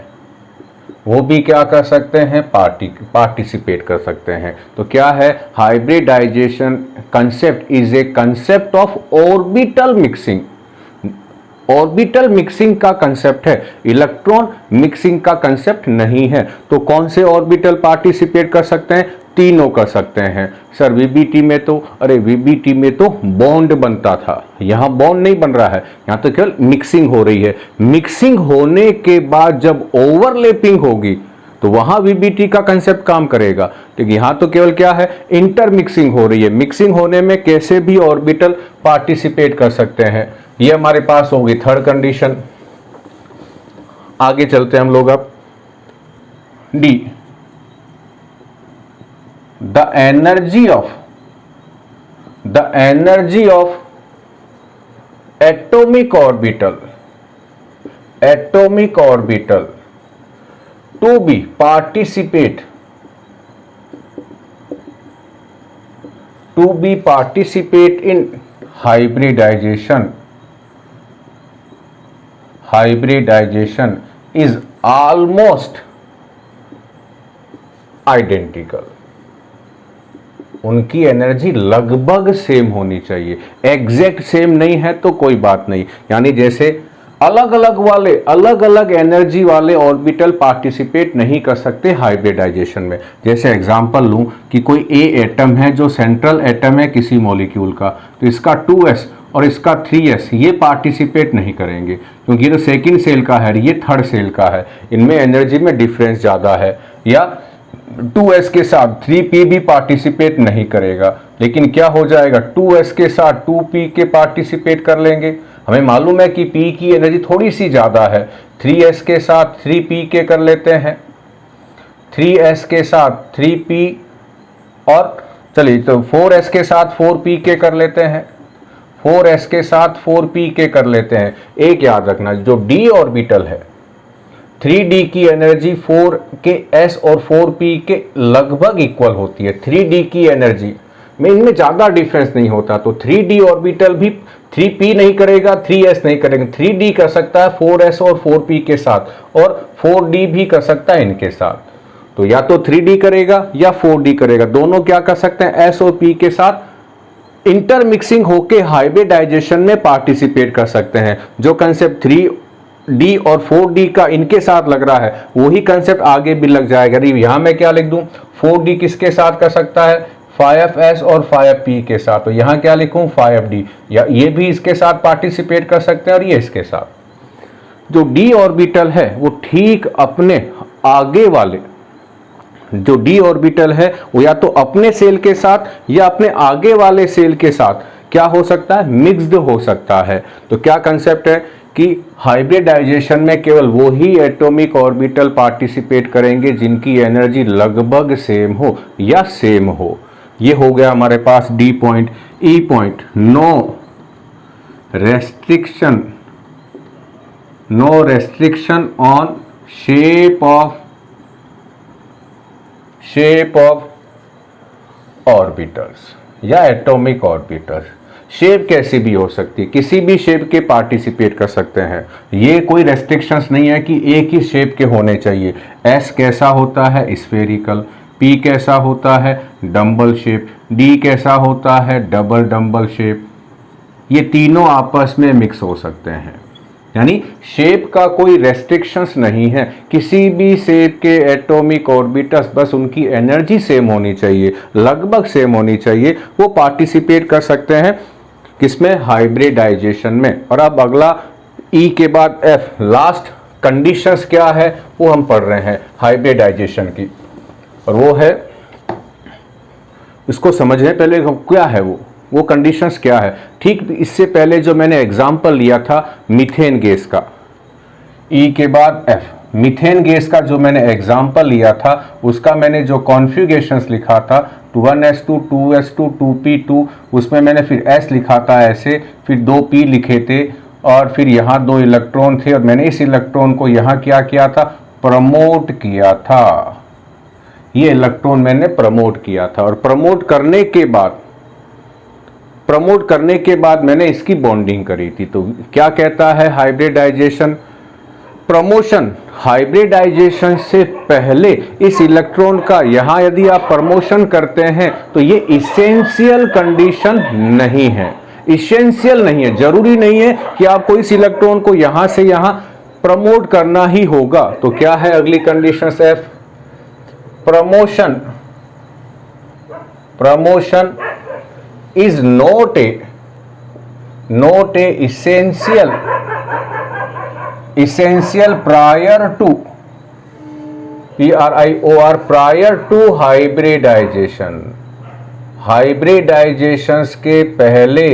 [SPEAKER 1] वो भी क्या कर सकते हैं? पार्टिसिपेट कर सकते हैं। तो क्या है? Hybridization concept is a concept of orbital mixing. Orbital mixing का कंसेप्ट है, इलेक्ट्रॉन मिक्सिंग का कंसेप्ट नहीं है। तो कौन से ऑर्बिटल पार्टिसिपेट कर सकते हैं? तीनों कर सकते हैं। सर वीबीटी में तो, अरे वीबीटी में तो बॉन्ड बनता था, यहां बॉन्ड नहीं बन रहा है, यहां तो केवल मिक्सिंग हो रही है। मिक्सिंग होने के बाद जब ओवरलैपिंग होगी तो वहां वीबीटी का कंसेप्ट काम करेगा। क्योंकि यहां तो केवल क्या है? इंटर मिक्सिंग हो रही है। मिक्सिंग होने में कैसे भी ऑर्बिटल पार्टिसिपेट कर सकते हैं। ये हमारे पास होगी थर्ड कंडीशन। आगे चलते हैं हम लोग अब। D, the energy of atomic orbital to be participate in hybridization is almost identical। उनकी एनर्जी लगभग सेम होनी चाहिए, एग्जैक्ट सेम नहीं है तो कोई बात नहीं। यानी जैसे अलग अलग एनर्जी वाले ऑर्बिटल पार्टिसिपेट नहीं कर सकते हाइब्रिडाइजेशन में। जैसे एग्जांपल लूं कि कोई ए एटम है जो सेंट्रल एटम है किसी मॉलिक्यूल का, तो इसका 2s और इसका 3s ये पार्टिसिपेट नहीं करेंगे क्योंकि ये तो सेकेंड सेल का है, ये थर्ड सेल का है, इनमें एनर्जी में डिफरेंस ज़्यादा है। या 2s के साथ 3p भी पार्टिसिपेट नहीं करेगा, लेकिन क्या हो जाएगा? 2s के साथ 2p के पार्टिसिपेट कर लेंगे। हमें मालूम है कि p की एनर्जी थोड़ी सी ज़्यादा है, 3s के साथ 3p के कर लेते हैं, 3s के साथ 3p, और चलिए तो 4s के साथ 4p के कर लेते हैं, 4s के साथ 4p के कर लेते हैं। एक याद रखना, जो d ऑर्बिटल है 3d की एनर्जी 4 के s और 4p के लगभग इक्वल होती है। 3d की एनर्जी में इनमें ज़्यादा डिफरेंस नहीं होता, तो 3d ऑर्बिटल भी 3p नहीं करेगा, 3s नहीं करेगा। 3d कर सकता है 4s और 4p के साथ, और 4d भी कर सकता है इनके साथ। तो या तो 3d करेगा या 4d करेगा, दोनों क्या कर सकते हैं? s और p के साथ इंटरमिक्सिंग होके हाइब्रिडाइजेशन में पार्टिसिपेट कर सकते हैं। जो कंसेप्ट 3d और 4d का इनके साथ लग रहा है वही कंसेप्ट आगे भी लग जाएगा। यहां मैं क्या लिख दूं? 4d किसके साथ कर सकता है? 5s और 5p के साथ। तो यहां क्या लिखूं? 5d। या ये भी इसके साथ पार्टिसिपेट कर सकते हैं और ये इसके साथ। जो d ऑर्बिटल है वो ठीक अपने आगे वाले, जो d ऑर्बिटल है वो या तो अपने सेल के साथ या अपने आगे वाले सेल के साथ क्या हो सकता है? मिक्स्ड हो सकता है। तो क्या कंसेप्ट है कि हाइब्रिडाइजेशन में केवल वो ही एटॉमिक ऑर्बिटल पार्टिसिपेट करेंगे जिनकी एनर्जी लगभग सेम हो या सेम हो। ये हो गया हमारे पास d point. E point, no restriction on shape of orbitals या एटॉमिक ऑर्बिटल्स। शेप कैसी भी हो सकती है, किसी भी शेप के पार्टिसिपेट कर सकते हैं। ये कोई रेस्ट्रिक्शंस नहीं है कि एक ही शेप के होने चाहिए। एस कैसा होता है? स्फेरिकल। पी कैसा होता है? Dumbbell shape. डी कैसा होता है? Double dumbbell shape. ये तीनों आपस में मिक्स हो सकते हैं, यानी शेप का कोई रेस्ट्रिक्शंस नहीं है। किसी भी शेप के एटॉमिक ऑर्बिटल्स, बस उनकी एनर्जी सेम होनी चाहिए, लगभग सेम होनी चाहिए, वो पार्टिसिपेट कर सकते हैं किसमें? हाइब्रिडाइजेशन में। और अब अगला ई के बाद एफ, लास्ट कंडीशंस क्या है वो हम पढ़ रहे हैं हाइब्रिडाइजेशन की। और वो है, इसको समझने पहले क्या है वो कंडीशंस क्या है। ठीक इससे पहले जो मैंने एग्जाम्पल लिया था मीथेन गैस का, ई के बाद एफ, मीथेन गैस का जो मैंने एग्जाम्पल लिया था उसका मैंने जो कॉन्फ़िगरेशंस लिखा था 1s2 2s2 2p2, उसमें मैंने फिर s लिखा था ऐसे, फिर 2p लिखे थे और फिर यहाँ 2 इलेक्ट्रॉन थे और मैंने इस इलेक्ट्रॉन को यहाँ क्या किया था, प्रमोट किया था। ये इलेक्ट्रॉन मैंने प्रमोट किया था और प्रमोट करने के बाद मैंने इसकी बॉन्डिंग करी थी। तो क्या कहता है हाइब्रिडाइजेशन, प्रमोशन। हाइब्रिडाइजेशन से पहले इस इलेक्ट्रॉन का यहां यदि आप प्रमोशन करते हैं तो ये इसेंशियल कंडीशन नहीं है, इसेंशियल नहीं है, जरूरी नहीं है कि आपको इस इलेक्ट्रॉन को यहां से यहां प्रमोट करना ही होगा। तो क्या है अगली condition F, promotion is not a essential prior to prior to hybridization। Hybridization के पहले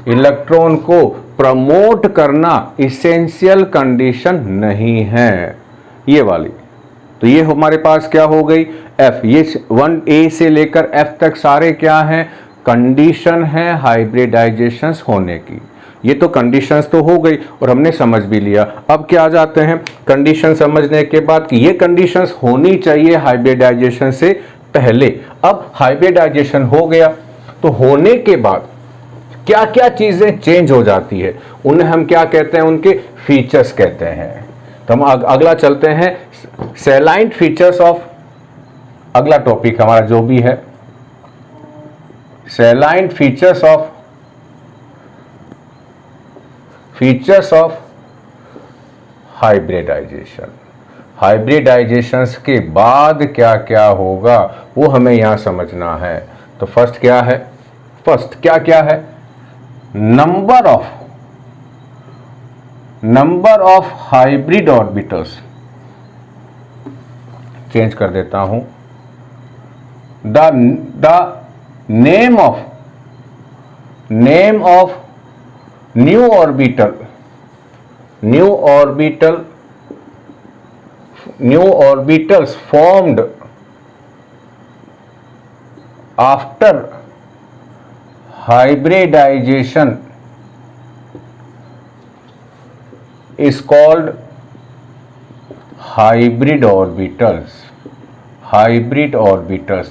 [SPEAKER 1] इलेक्ट्रॉन को प्रमोट करना इसेंशियल कंडीशन नहीं है, ये वाली। तो ये हमारे पास क्या हो गई एफ, ये 1A से लेकर एफ तक सारे क्या हैं, कंडीशन है हाइब्रिडाइजेशन होने की। ये तो कंडीशंस तो हो गई और हमने समझ भी लिया। अब क्या आ जाते हैं कंडीशन समझने के बाद कि ये कंडीशंस होनी चाहिए हाइब्रिडाइजेशन से पहले। अब हाइब्रिडाइजेशन हो गया तो होने के बाद क्या क्या चीजें चेंज हो जाती है, उन्हें हम क्या कहते हैं, उनके फीचर्स कहते हैं। तो हम अगला चलते हैं सेलाइन फीचर्स ऑफ, अगला टॉपिक हमारा जो भी है सेलाइन फीचर्स ऑफ हाइब्रिडाइजेशन। हाइब्रिडाइजेशंस के बाद क्या क्या होगा वो हमें यहां समझना है। तो फर्स्ट क्या है, number of hybrid orbitals. Change कर देता हूं, the name of new orbitals formed after hybridization is called hybrid orbitals।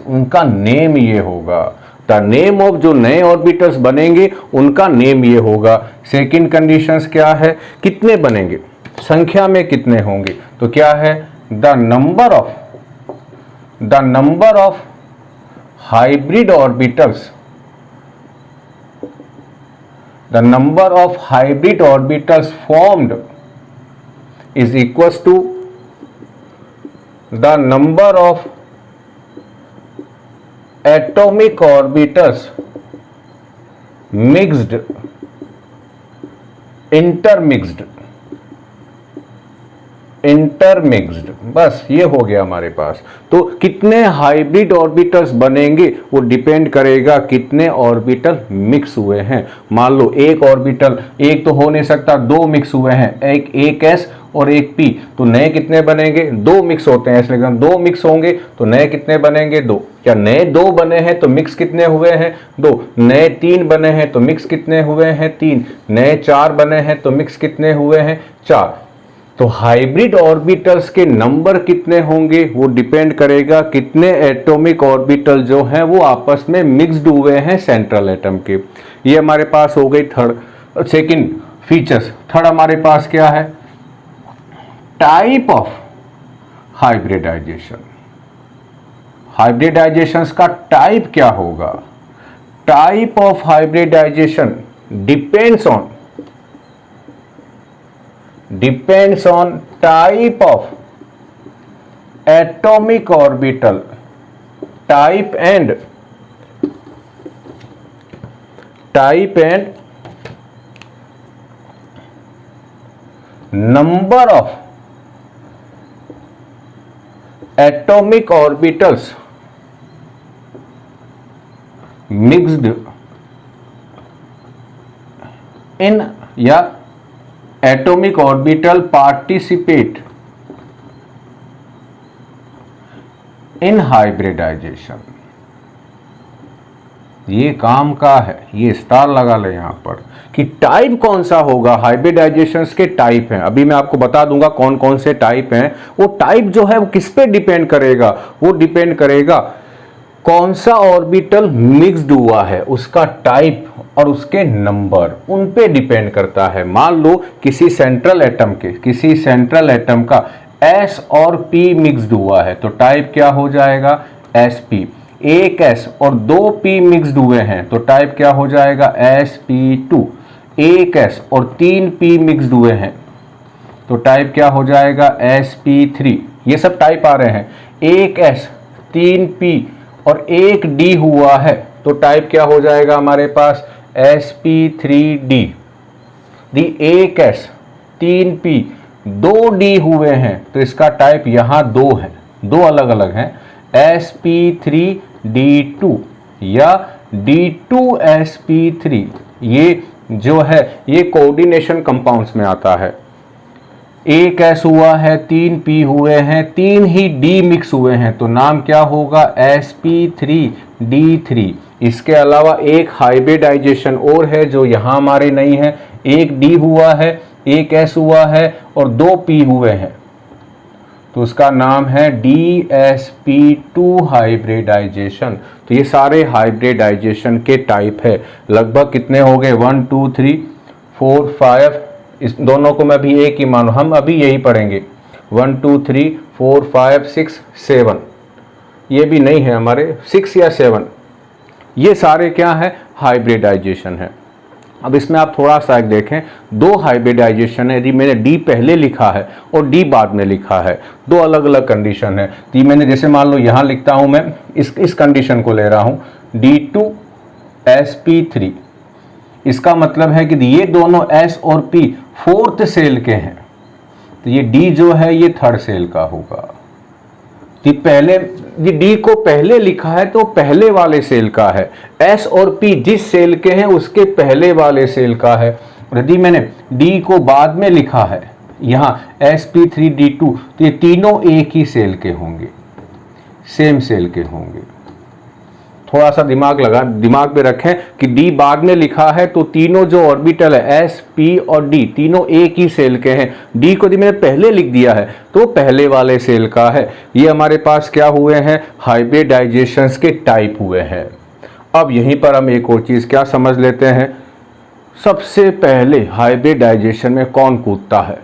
[SPEAKER 1] उनका नेम ये होगा, द नेम ऑफ जो नए ऑर्बिटल्स बनेंगे उनका नेम ये होगा। सेकंड कंडीशंस क्या है, कितने बनेंगे, संख्या में कितने होंगे। तो क्या है, the number of hybrid orbitals formed is equal to the number of atomic orbitals intermixed। बस ये हो गया हमारे पास। तो कितने हाइब्रिड ऑर्बिटल्स बनेंगे वो डिपेंड करेगा कितने ऑर्बिटल मिक्स हुए हैं। मान लो एक ऑर्बिटल, एक तो हो नहीं सकता, दो मिक्स हुए हैं, एक s और एक p, तो नए कितने बनेंगे, दो मिक्स होते हैं, इसलिए दो मिक्स होंगे तो नए कितने बनेंगे, दो। क्या नए दो बने हैं तो मिक्स कितने हुए हैं, दो। नए तीन बने हैं तो मिक्स कितने हुए हैं, तीन। नए चार बने हैं तो मिक्स कितने हुए हैं, चार। तो हाइब्रिड ऑर्बिटल्स के नंबर कितने होंगे वो डिपेंड करेगा कितने एटॉमिक ऑर्बिटल जो हैं वो आपस में मिक्स्ड हुए हैं सेंट्रल एटम के। ये हमारे पास हो गई सेकंड फीचर्स। थर्ड हमारे पास क्या है, टाइप ऑफ हाइब्रिडाइजेशन। हाइब्रिडाइजेशन का टाइप क्या होगा, type of hybridization depends on type of atomic orbital, type and number of atomic orbitals mixed in या atomic orbital participate in hybridization. ये काम का है, ये स्टार लगा ले यहां पर कि टाइप कौन सा होगा। हाइब्रिडाइजेशन के टाइप हैं, अभी मैं आपको बता दूंगा कौन कौन से टाइप हैं। वो टाइप जो है वो किस पे डिपेंड करेगा, वो डिपेंड करेगा कौन सा ऑर्बिटल मिक्स्ड हुआ है, उसका टाइप और उसके नंबर, उन पे डिपेंड करता है। मान लो किसी सेंट्रल एटम का S और P मिक्स्ड हुआ है तो टाइप क्या हो जाएगा, sp। एक S और 2 P मिक्स्ड हुए हैं तो टाइप क्या हो जाएगा, sp2। एक S और 3 P मिक्स्ड हुए हैं तो टाइप क्या हो जाएगा, sp3। ये सब टाइप आ रहे हैं। एक S 3 P और एक D हुआ है तो टाइप क्या हो जाएगा हमारे पास, sp3d। एक S 3 P 2 D हुए हैं तो इसका टाइप यहां 2 है, 2 अलग अलग हैं, sp3d2 या d2sp3। ये जो है ये कोऑर्डिनेशन कंपाउंड्स में आता है। एक S हुआ है, 3 P हुए हैं, 3 ही D मिक्स हुए हैं तो नाम क्या होगा, sp3d3। इसके अलावा एक हाइब्रिडाइजेशन और है जो यहां हमारे नहीं है। एक D हुआ है, एक S हुआ है और 2 P हुए हैं तो उसका नाम है dsp2 हाइब्रिडाइजेशन। तो ये सारे हाइब्रिडाइजेशन के टाइप है। लगभग कितने हो गए, 1 2 3 4 5। इस दोनों को मैं भी एक ही मानू, हम अभी यही पढ़ेंगे। 1 2 3 4 5 6 7, ये भी नहीं है हमारे, 6 या 7। ये सारे क्या है, हाइब्रिडाइजेशन है। अब इसमें आप थोड़ा सा एक देखें, 2 हाइब्रिडाइजेशन है। यदि मैंने डी पहले लिखा है और डी बाद में लिखा है, 2 अलग अलग कंडीशन है। तो मैंने जैसे मान लो यहां लिखता हूं, मैं इस कंडीशन को ले रहा हूं, d2sp3। इसका मतलब है कि ये दोनों S और P 4th सेल के हैं तो ये D जो है ये 3rd सेल का होगा। कि पहले ये D को पहले लिखा है तो पहले वाले सेल का है, S और P जिस सेल के हैं उसके पहले वाले सेल का है। यदि मैंने D को बाद में लिखा है यहाँ sp3d2 तो ये तीनों एक ही सेल के होंगे, सेम सेल के होंगे। थोड़ा सा दिमाग में रखें कि D बाद में लिखा है तो तीनों जो ऑर्बिटल है S, P और D तीनों एक ही सेल के हैं। D को यदि मैंने पहले लिख दिया है तो पहले वाले सेल का है। ये हमारे पास क्या हुए हैं, हाइब्रिडाइजेशंस के टाइप हुए हैं। अब यहीं पर हम एक और चीज क्या समझ लेते हैं, सबसे पहले हाइब्रिडाइजेशन में कौन कूदता है,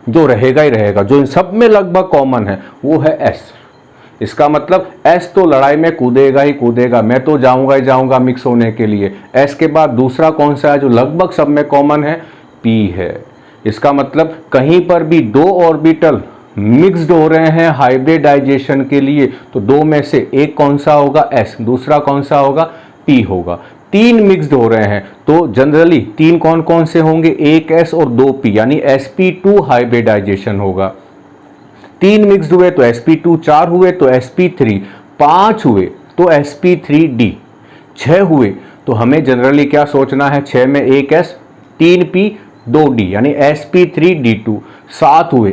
[SPEAKER 1] जो रहेगा ही रहेगा, जो इन सब में लगभग कॉमन है, वो है S। इसका मतलब S तो लड़ाई में कूदेगा ही कूदेगा, मैं तो जाऊंगा ही जाऊंगा मिक्स होने के लिए। S के बाद दूसरा कौन सा है जो लगभग सब में कॉमन है, P है। इसका मतलब कहीं पर भी 2 ऑर्बिटल मिक्स्ड हो रहे हैं हाइब्रिडाइजेशन के लिए तो 2 में से एक कौन सा होगा, S, दूसरा कौन सा होगा, P होगा। 3 मिक्स्ड हो रहे हैं तो जनरली 3 कौन कौन से होंगे, एक S और 2 P, यानी sp2 हाइब्रिडाइजेशन होगा। 3 मिक्स्ड हुए तो sp2, 4 हुए तो sp3, 5 हुए तो sp3d, 6 हुए तो हमें जनरली क्या सोचना है, 6 में एक S, 3 P 2 D यानी sp3d2, 7 हुए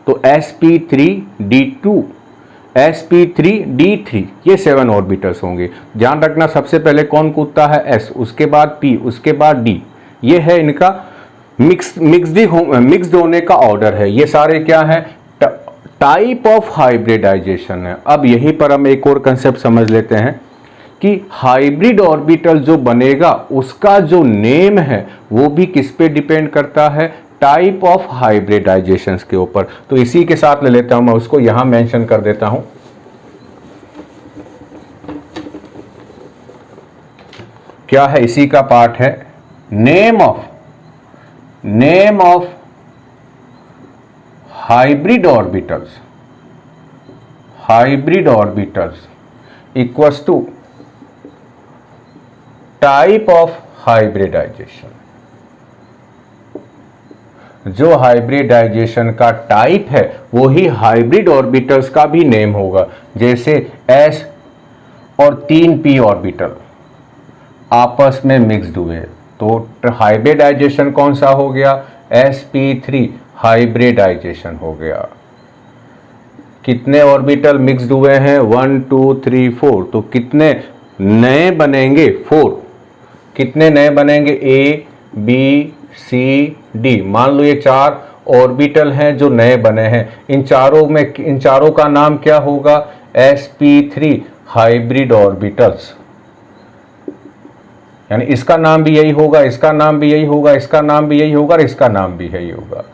[SPEAKER 1] तो sp3d2, sp3d3, ये 7 ऑर्बिटल्स होंगे। ध्यान रखना सबसे पहले कौन कूदता है, S, उसके बाद P, उसके बाद D। ये है इनका मिक्स्ड होने का ऑर्डर है। ये सारे क्या है, टाइप ऑफ हाइब्रिडाइजेशन है। अब यहीं पर हम एक और कंसेप्ट समझ लेते हैं कि हाइब्रिड ऑर्बिटल जो बनेगा उसका जो नेम है वो भी किस पे डिपेंड करता है, टाइप ऑफ हाइब्रिडाइजेशन के ऊपर। तो इसी के साथ ले लेता हूं, मैं उसको यहां मेंशन कर देता हूं। क्या है, इसी का पार्ट है, name of hybrid orbitals equals to type of hybridization. जो हाइब्रिडाइजेशन का टाइप है वो ही हाइब्रिड ऑर्बिटल्स का भी नेम होगा। जैसे s और 3p ऑर्बिटल आपस में मिक्स्ड हुए तो हाइब्रिडाइजेशन कौन सा हो गया, sp3 हाइब्रिडाइजेशन हो गया। कितने ऑर्बिटल मिक्स्ड हुए हैं, 1 2 3 4, तो कितने नए बनेंगे, 4। कितने नए बनेंगे, ए बी सी डी। मान लो ये 4 ऑर्बिटल हैं जो नए बने हैं, इन चारों का नाम क्या होगा, sp3 हाइब्रिड ऑर्बिटल्स। यानी इसका नाम भी यही होगा, इसका नाम भी यही होगा, इसका नाम भी यही होगा और इसका नाम भी यही होगा।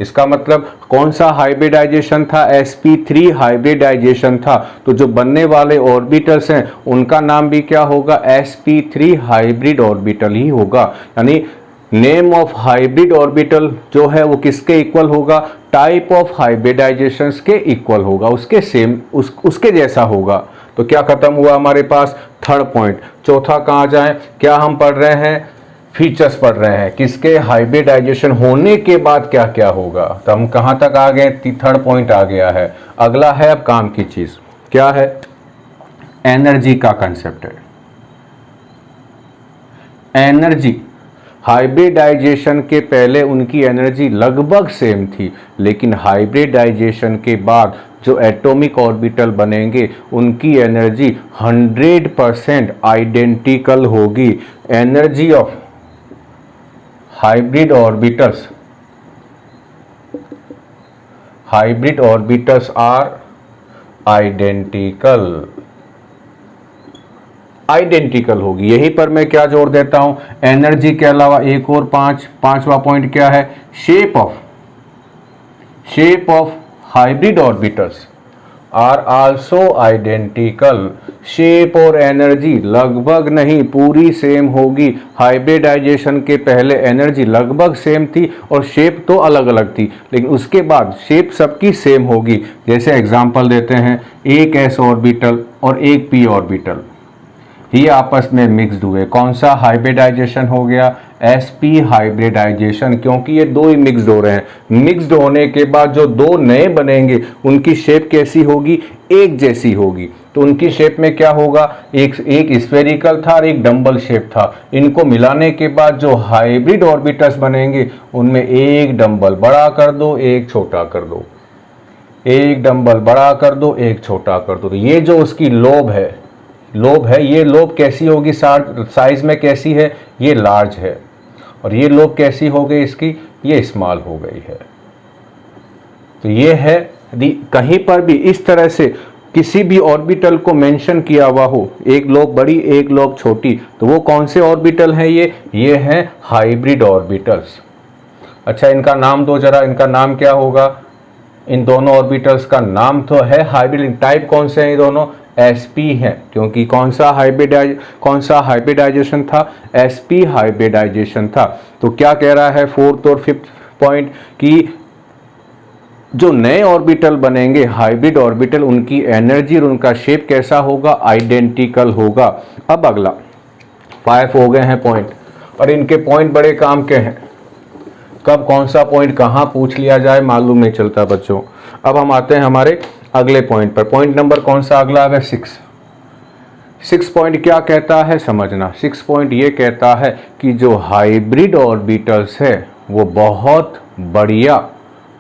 [SPEAKER 1] इसका मतलब कौन सा हाइब्रिडाइजेशन था, sp3 हाइब्रिडाइजेशन था। तो जो बनने वाले ऑर्बिटल्स हैं उनका नाम भी क्या होगा, sp3 हाइब्रिड ऑर्बिटल ही होगा। यानी नेम ऑफ हाइब्रिड ऑर्बिटल जो है वो किसके इक्वल होगा, टाइप ऑफ हाइब्रिडाइजेशंस के इक्वल होगा, उसके सेम उसके जैसा होगा। तो क्या खत्म हुआ हमारे पास, थर्ड पॉइंट। चौथा कहाँ जाए, क्या हम पढ़ रहे हैं, फीचर्स पढ़ रहे हैं किसके, हाइब्रिडाइजेशन होने के बाद क्या क्या होगा। तो हम कहाँ तक आ गए, थर्ड पॉइंट आ गया है। अगला है अब काम की चीज, क्या है, एनर्जी का कंसेप्ट है। एनर्जी, हाइब्रिडाइजेशन के पहले उनकी एनर्जी लगभग सेम थी, लेकिन हाइब्रिडाइजेशन के बाद जो एटॉमिक ऑर्बिटल बनेंगे उनकी एनर्जी 100% आइडेंटिकल होगी। Energy of hybrid orbitals are identical होगी। यहीं पर मैं क्या जोड़ देता हूं, एनर्जी के अलावा एक और पांचवा पॉइंट क्या है, shape of hybrid orbitals are also identical. Shape और एनर्जी लगभग नहीं पूरी सेम होगी। हाइब्रिडाइजेशन के पहले एनर्जी लगभग सेम थी और शेप तो अलग अलग थी, लेकिन उसके बाद शेप सबकी सेम होगी। जैसे एग्जांपल देते हैं, एक s ऑर्बिटल और एक p ऑर्बिटल, ये आपस में मिक्स्ड हुए, कौन सा हाइब्रिडाइजेशन हो गया, sp हाइब्रिडाइजेशन, क्योंकि ये दो ही मिक्स्ड हो रहे हैं। मिक्स्ड होने के बाद जो दो नए बनेंगे उनकी शेप कैसी होगी, एक जैसी होगी। तो उनकी शेप में क्या होगा, एक स्फेरिकल था और एक डंबल शेप था। इनको मिलाने के बाद जो हाइब्रिड ऑर्बिटल्स बनेंगे उनमें एक डंबल बड़ा कर दो, एक छोटा कर दो, एक डंबल बड़ा कर दो, एक छोटा कर दो। तो ये जो उसकी लोब है, ये लोब कैसी होगी, साइज में कैसी है, ये लार्ज है, और ये लोब कैसी हो गई इसकी, ये स्मॉल हो गई है। तो ये है, कहीं पर भी इस तरह से किसी भी ऑर्बिटल को मेंशन किया हुआ हो, एक लोब बड़ी एक लोब छोटी, तो वो कौन से ऑर्बिटल हैं, ये हैं हाइब्रिड ऑर्बिटल्स। अच्छा, इनका नाम दो जरा, इनका नाम क्या होगा, इन दोनों ऑर्बिटल्स का नाम तो है हाइब्रिड, टाइप कौन से हैं ये दोनों, sp है, क्योंकि कौन सा हाइब्रिडाइजेशन था, sp हाइब्रिडाइजेशन था। तो क्या कह रहा है फोर्थ और फिफ्थ पॉइंट, कि जो नए ऑर्बिटल बनेंगे हाइब्रिड ऑर्बिटल, उनकी एनर्जी और उनका शेप कैसा होगा, आइडेंटिकल होगा। अब अगला 5 हो गए हैं पॉइंट, और इनके पॉइंट बड़े काम के हैं, कब कौन सा पॉइंट कहां पूछ लिया जाए मालूम नहीं चलता बच्चों। अब हम आते हैं हमारे अगले पॉइंट पर। पॉइंट नंबर कौन सा अगला है, 6 पॉइंट क्या कहता है समझना। 6 पॉइंट ये कहता है कि जो हाइब्रिड ऑर्बिटल्स है वो बहुत बढ़िया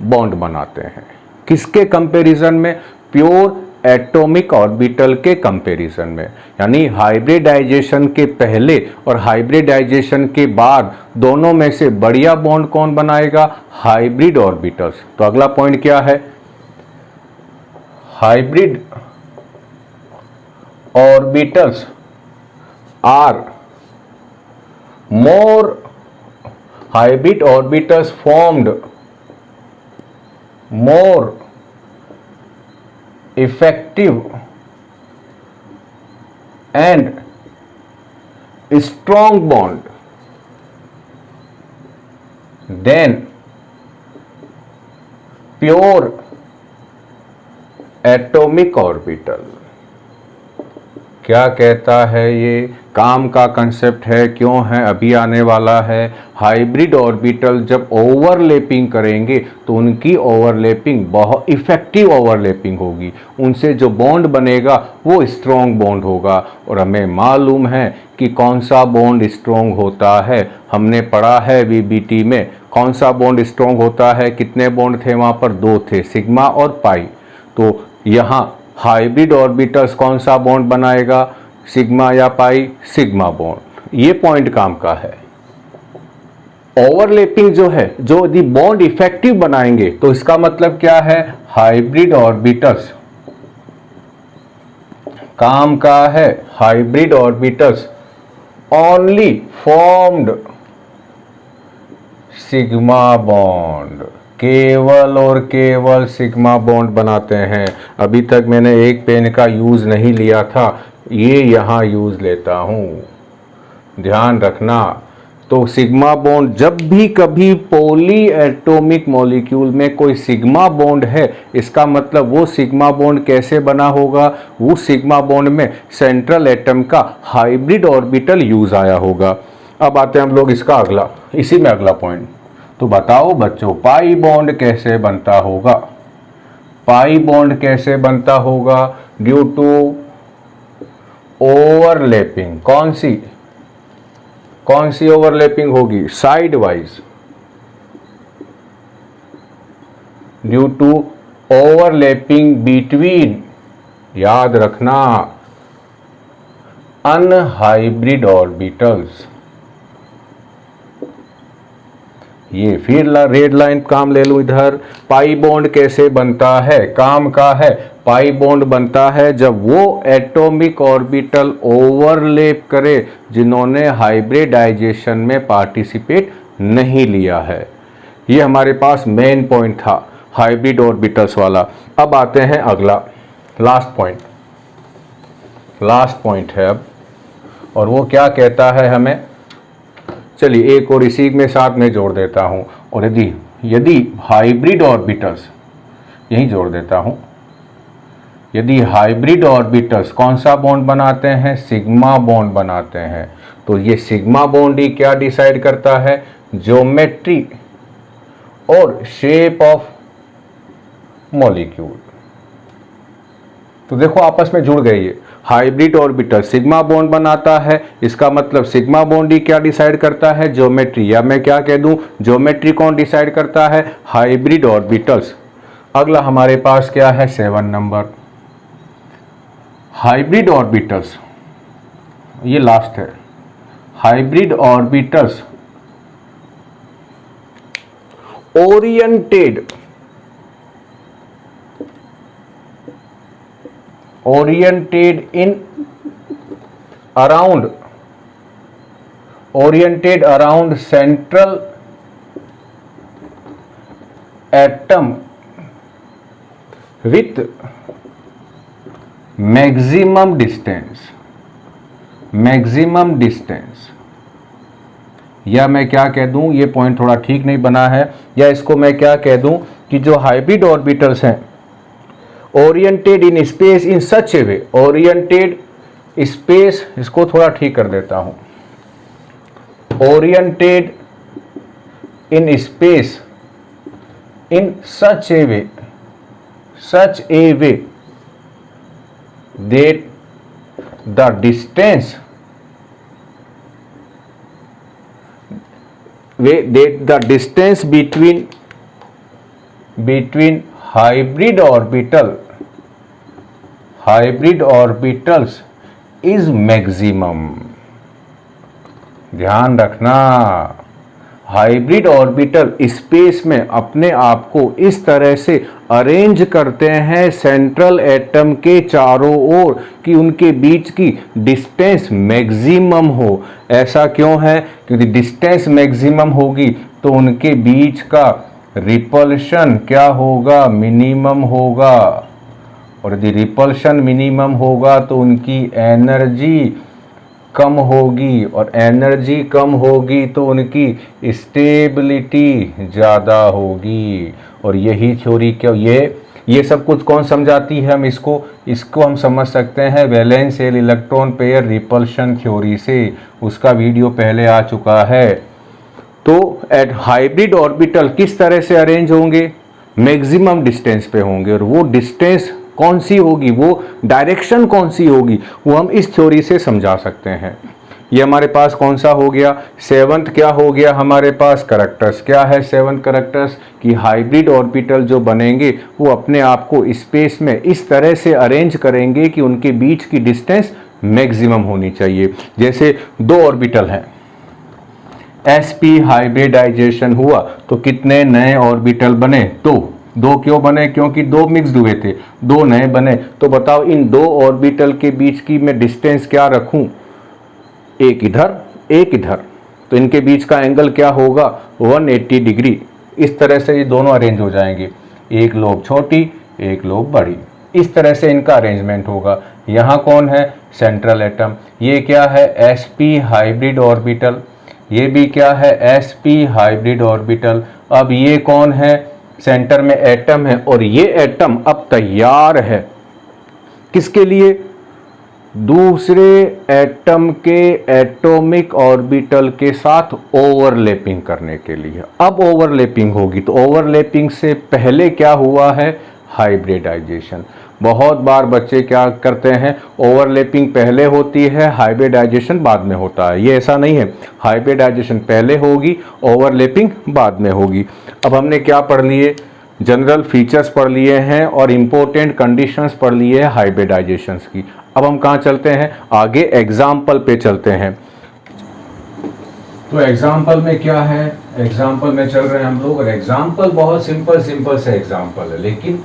[SPEAKER 1] बॉन्ड बनाते हैं। किसके कंपैरिजन में, प्योर एटॉमिक ऑर्बिटल के कंपैरिजन में। यानी हाइब्रिडाइजेशन के पहले और हाइब्रिडाइजेशन के बाद दोनों में से बढ़िया बॉन्ड कौन बनाएगा, हाइब्रिड ऑर्बिटल्स। तो अगला पॉइंट क्या है, hybrid orbitals are more, hybrid orbitals formed more effective and strong bond than pure atomic orbital। क्या कहता है ये, काम का कंसेप्ट है, क्यों है, अभी आने वाला है। हाइब्रिड ऑर्बिटल जब ओवरलैपिंग करेंगे तो उनकी ओवरलैपिंग बहुत इफेक्टिव ओवरलैपिंग होगी, उनसे जो बॉन्ड बनेगा वो स्ट्रॉन्ग बॉन्ड होगा। और हमें मालूम है कि कौन सा बॉन्ड स्ट्रॉन्ग होता है, हमने पढ़ा है वीबीटी में कौन सा बॉन्ड स्ट्रॉन्ग होता है। कितने बॉन्ड थे वहाँ पर, 2 थे, सिग्मा और पाई। तो यहाँ हाइब्रिड ऑर्बिटल्स कौन सा बॉन्ड बनाएगा, सिग्मा या पाई, सिग्मा बॉन्ड। ये पॉइंट काम का है। ओवरलैपिंग जो है, जो यदि बॉन्ड इफेक्टिव बनाएंगे तो इसका मतलब क्या है, हाइब्रिड ऑर्बिटल्स काम का है, hybrid orbitals only formed sigma bond, केवल और केवल सिग्मा बॉन्ड बनाते हैं। अभी तक मैंने एक पेन का यूज नहीं लिया था, ये यहाँ यूज लेता हूँ, ध्यान रखना। तो सिग्मा बॉन्ड, जब भी कभी पॉली एटॉमिक मॉलिक्यूल में कोई सिग्मा बॉन्ड है, इसका मतलब वो सिग्मा बॉन्ड कैसे बना होगा, वो सिग्मा बॉन्ड में सेंट्रल एटम का हाइब्रिड ऑर्बिटल यूज आया होगा। अब आते हैं हम लोग इसका अगला, इसी में अगला पॉइंट। तो बताओ बच्चों, पाई बॉन्ड कैसे बनता होगा, पाई बॉन्ड कैसे बनता होगा, ड्यू टू ओवरलैपिंग। कौन सी ओवरलैपिंग होगी, side wise, due to overlapping between, याद रखना, अनहाइब्रिड ऑर्बिटल्स। ये फिर रेड लाइन काम ले लूं इधर। पाई बॉन्ड कैसे बनता है, काम का है, पाई बॉन्ड बनता है जब वो एटॉमिक ऑर्बिटल ओवरलैप करे जिन्होंने हाइब्रिडाइजेशन में पार्टिसिपेट नहीं लिया है। ये हमारे पास मेन पॉइंट था हाइब्रिड ऑर्बिटल्स वाला। अब आते हैं अगला, लास्ट पॉइंट है अब, और वो क्या कहता है हमें, चलिए एक और इसी में साथ में जोड़ देता हूं। और यदि हाइब्रिड ऑर्बिटल्स, यहीं जोड़ देता हूं, यदि हाइब्रिड ऑर्बिटल्स कौन सा बॉन्ड बनाते हैं, सिग्मा बॉन्ड बनाते हैं, तो ये सिग्मा बॉन्ड ही क्या डिसाइड करता है, ज्योमेट्री और शेप ऑफ मॉलिक्यूल। तो देखो आपस में जुड़ गए ये, हाइब्रिड ऑर्बिटल सिग्मा बॉन्ड बनाता है, इसका मतलब सिग्मा बॉन्ड ही क्या डिसाइड करता है, ज्योमेट्री, या मैं क्या कह दूं, ज्योमेट्री कौन डिसाइड करता है, हाइब्रिड ऑर्बिटल्स। अगला हमारे पास क्या है, 7 नंबर, हाइब्रिड ऑर्बिटल्स, ये लास्ट है। Hybrid orbitals oriented around central atom with maximum distance, या मैं क्या कह दूं, ये पॉइंट थोड़ा ठीक नहीं बना है, या इसको मैं क्या कह दूं कि जो हाइब्रिड ऑर्बिटल्स हैं oriented in space in such A way, oriented space, इसको थोड़ा ठीक कर देता हूं, oriented in space in such A way that the distance between hybrid orbitals is maximum। ध्यान रखना, हाइब्रिड ऑर्बिटल स्पेस में अपने आप को इस तरह से अरेंज करते हैं सेंट्रल एटम के चारों ओर कि उनके बीच की डिस्टेंस मैक्सिमम हो। ऐसा क्यों है, क्योंकि डिस्टेंस मैक्सिमम होगी तो उनके बीच का रिपल्शन क्या होगा, मिनिमम होगा, और यदि रिपल्शन मिनिमम होगा तो उनकी एनर्जी कम होगी, और एनर्जी कम होगी तो उनकी स्टेबिलिटी ज़्यादा होगी। और यही थ्योरी क्या, ये ये सब कुछ कौन समझाती है? इसको हम समझ सकते हैं valence shell electron pair repulsion theory से, उसका वीडियो पहले आ चुका है। तो एट हाइब्रिड ऑर्बिटल किस तरह से अरेंज होंगे? मैक्सिमम डिस्टेंस पे होंगे, और वो डिस्टेंस कौन सी होगी, वो डायरेक्शन कौन सी होगी, वो हम इस थ्योरी से समझा सकते हैं। ये हमारे पास कौन सा हो गया? सेवंथ क्या हो गया हमारे पास? करैक्टर्स। क्या है सेवंथ करैक्टर्स? कि हाइब्रिड ऑर्बिटल जो बनेंगे वो अपने आप को स्पेस में इस तरह से अरेंज करेंगे कि उनके बीच की डिस्टेंस मैक्सिमम होनी चाहिए। जैसे दो ऑर्बिटल हैं, sp हाइब्रिडाइजेशन हुआ तो कितने नए ऑर्बिटल बने? दो क्यों बने? क्योंकि दो मिक्स्ड हुए थे, दो नए बने। तो बताओ इन दो ऑर्बिटल के बीच की मैं डिस्टेंस क्या रखूं? एक इधर एक इधर, तो इनके बीच का एंगल क्या होगा? 180 डिग्री। इस तरह से ये दोनों अरेंज हो जाएंगे, एक लोब छोटी एक लोब बड़ी, इस तरह से इनका अरेंजमेंट होगा। यहाँ कौन है? Central atom. ये क्या है? sp hybrid orbital. ये भी क्या है? sp hybrid orbital. अब ये कौन है? सेंटर में एटम है, और ये एटम अब तैयार है किसके लिए? दूसरे एटम के एटॉमिक ऑर्बिटल के साथ ओवरलैपिंग करने के लिए। अब ओवरलैपिंग होगी, तो ओवरलैपिंग से पहले क्या हुआ है? हाइब्रिडाइजेशन। बहुत बार बच्चे क्या करते हैं? ओवरलैपिंग पहले होती है, हाइब्रिडाइजेशन बाद में होता है। ये ऐसा नहीं है, हाइब्रिडाइजेशन पहले होगी, ओवरलैपिंग बाद में होगी। अब हमने क्या पढ़ लिए? जनरल फीचर्स पढ़ लिए हैं और इंपॉर्टेंट कंडीशंस पढ़ लिए हैं हाइब्रिडाइजेशंस की। अब हम कहाँ चलते हैं? आगे एग्जाम्पल पे चलते हैं। तो एग्जाम्पल में क्या है? एग्जाम्पल में चल रहे हैं हम लोग, और एग्जाम्पल बहुत सिंपल से एग्जाम्पल है, लेकिन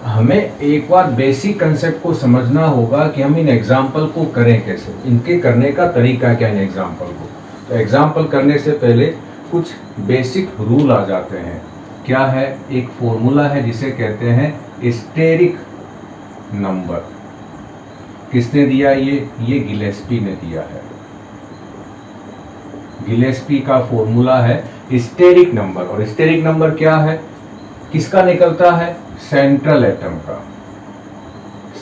[SPEAKER 1] हमें एक बार बेसिक कंसेप्ट को समझना होगा कि हम इन एग्जाम्पल को करें कैसे, इनके करने का तरीका क्या इन एग्जाम्पल को। तो एग्जाम्पल करने से पहले कुछ बेसिक रूल आ जाते हैं। क्या है? एक फॉर्मूला है जिसे कहते हैं स्टेरिक नंबर। किसने दिया ये गिलेस्पी ने दिया है। गिलेस्पी का फॉर्मूला है स्टेरिक नंबर, और स्टेरिक नंबर क्या है? किसका निकलता है? सेंट्रल एटम का।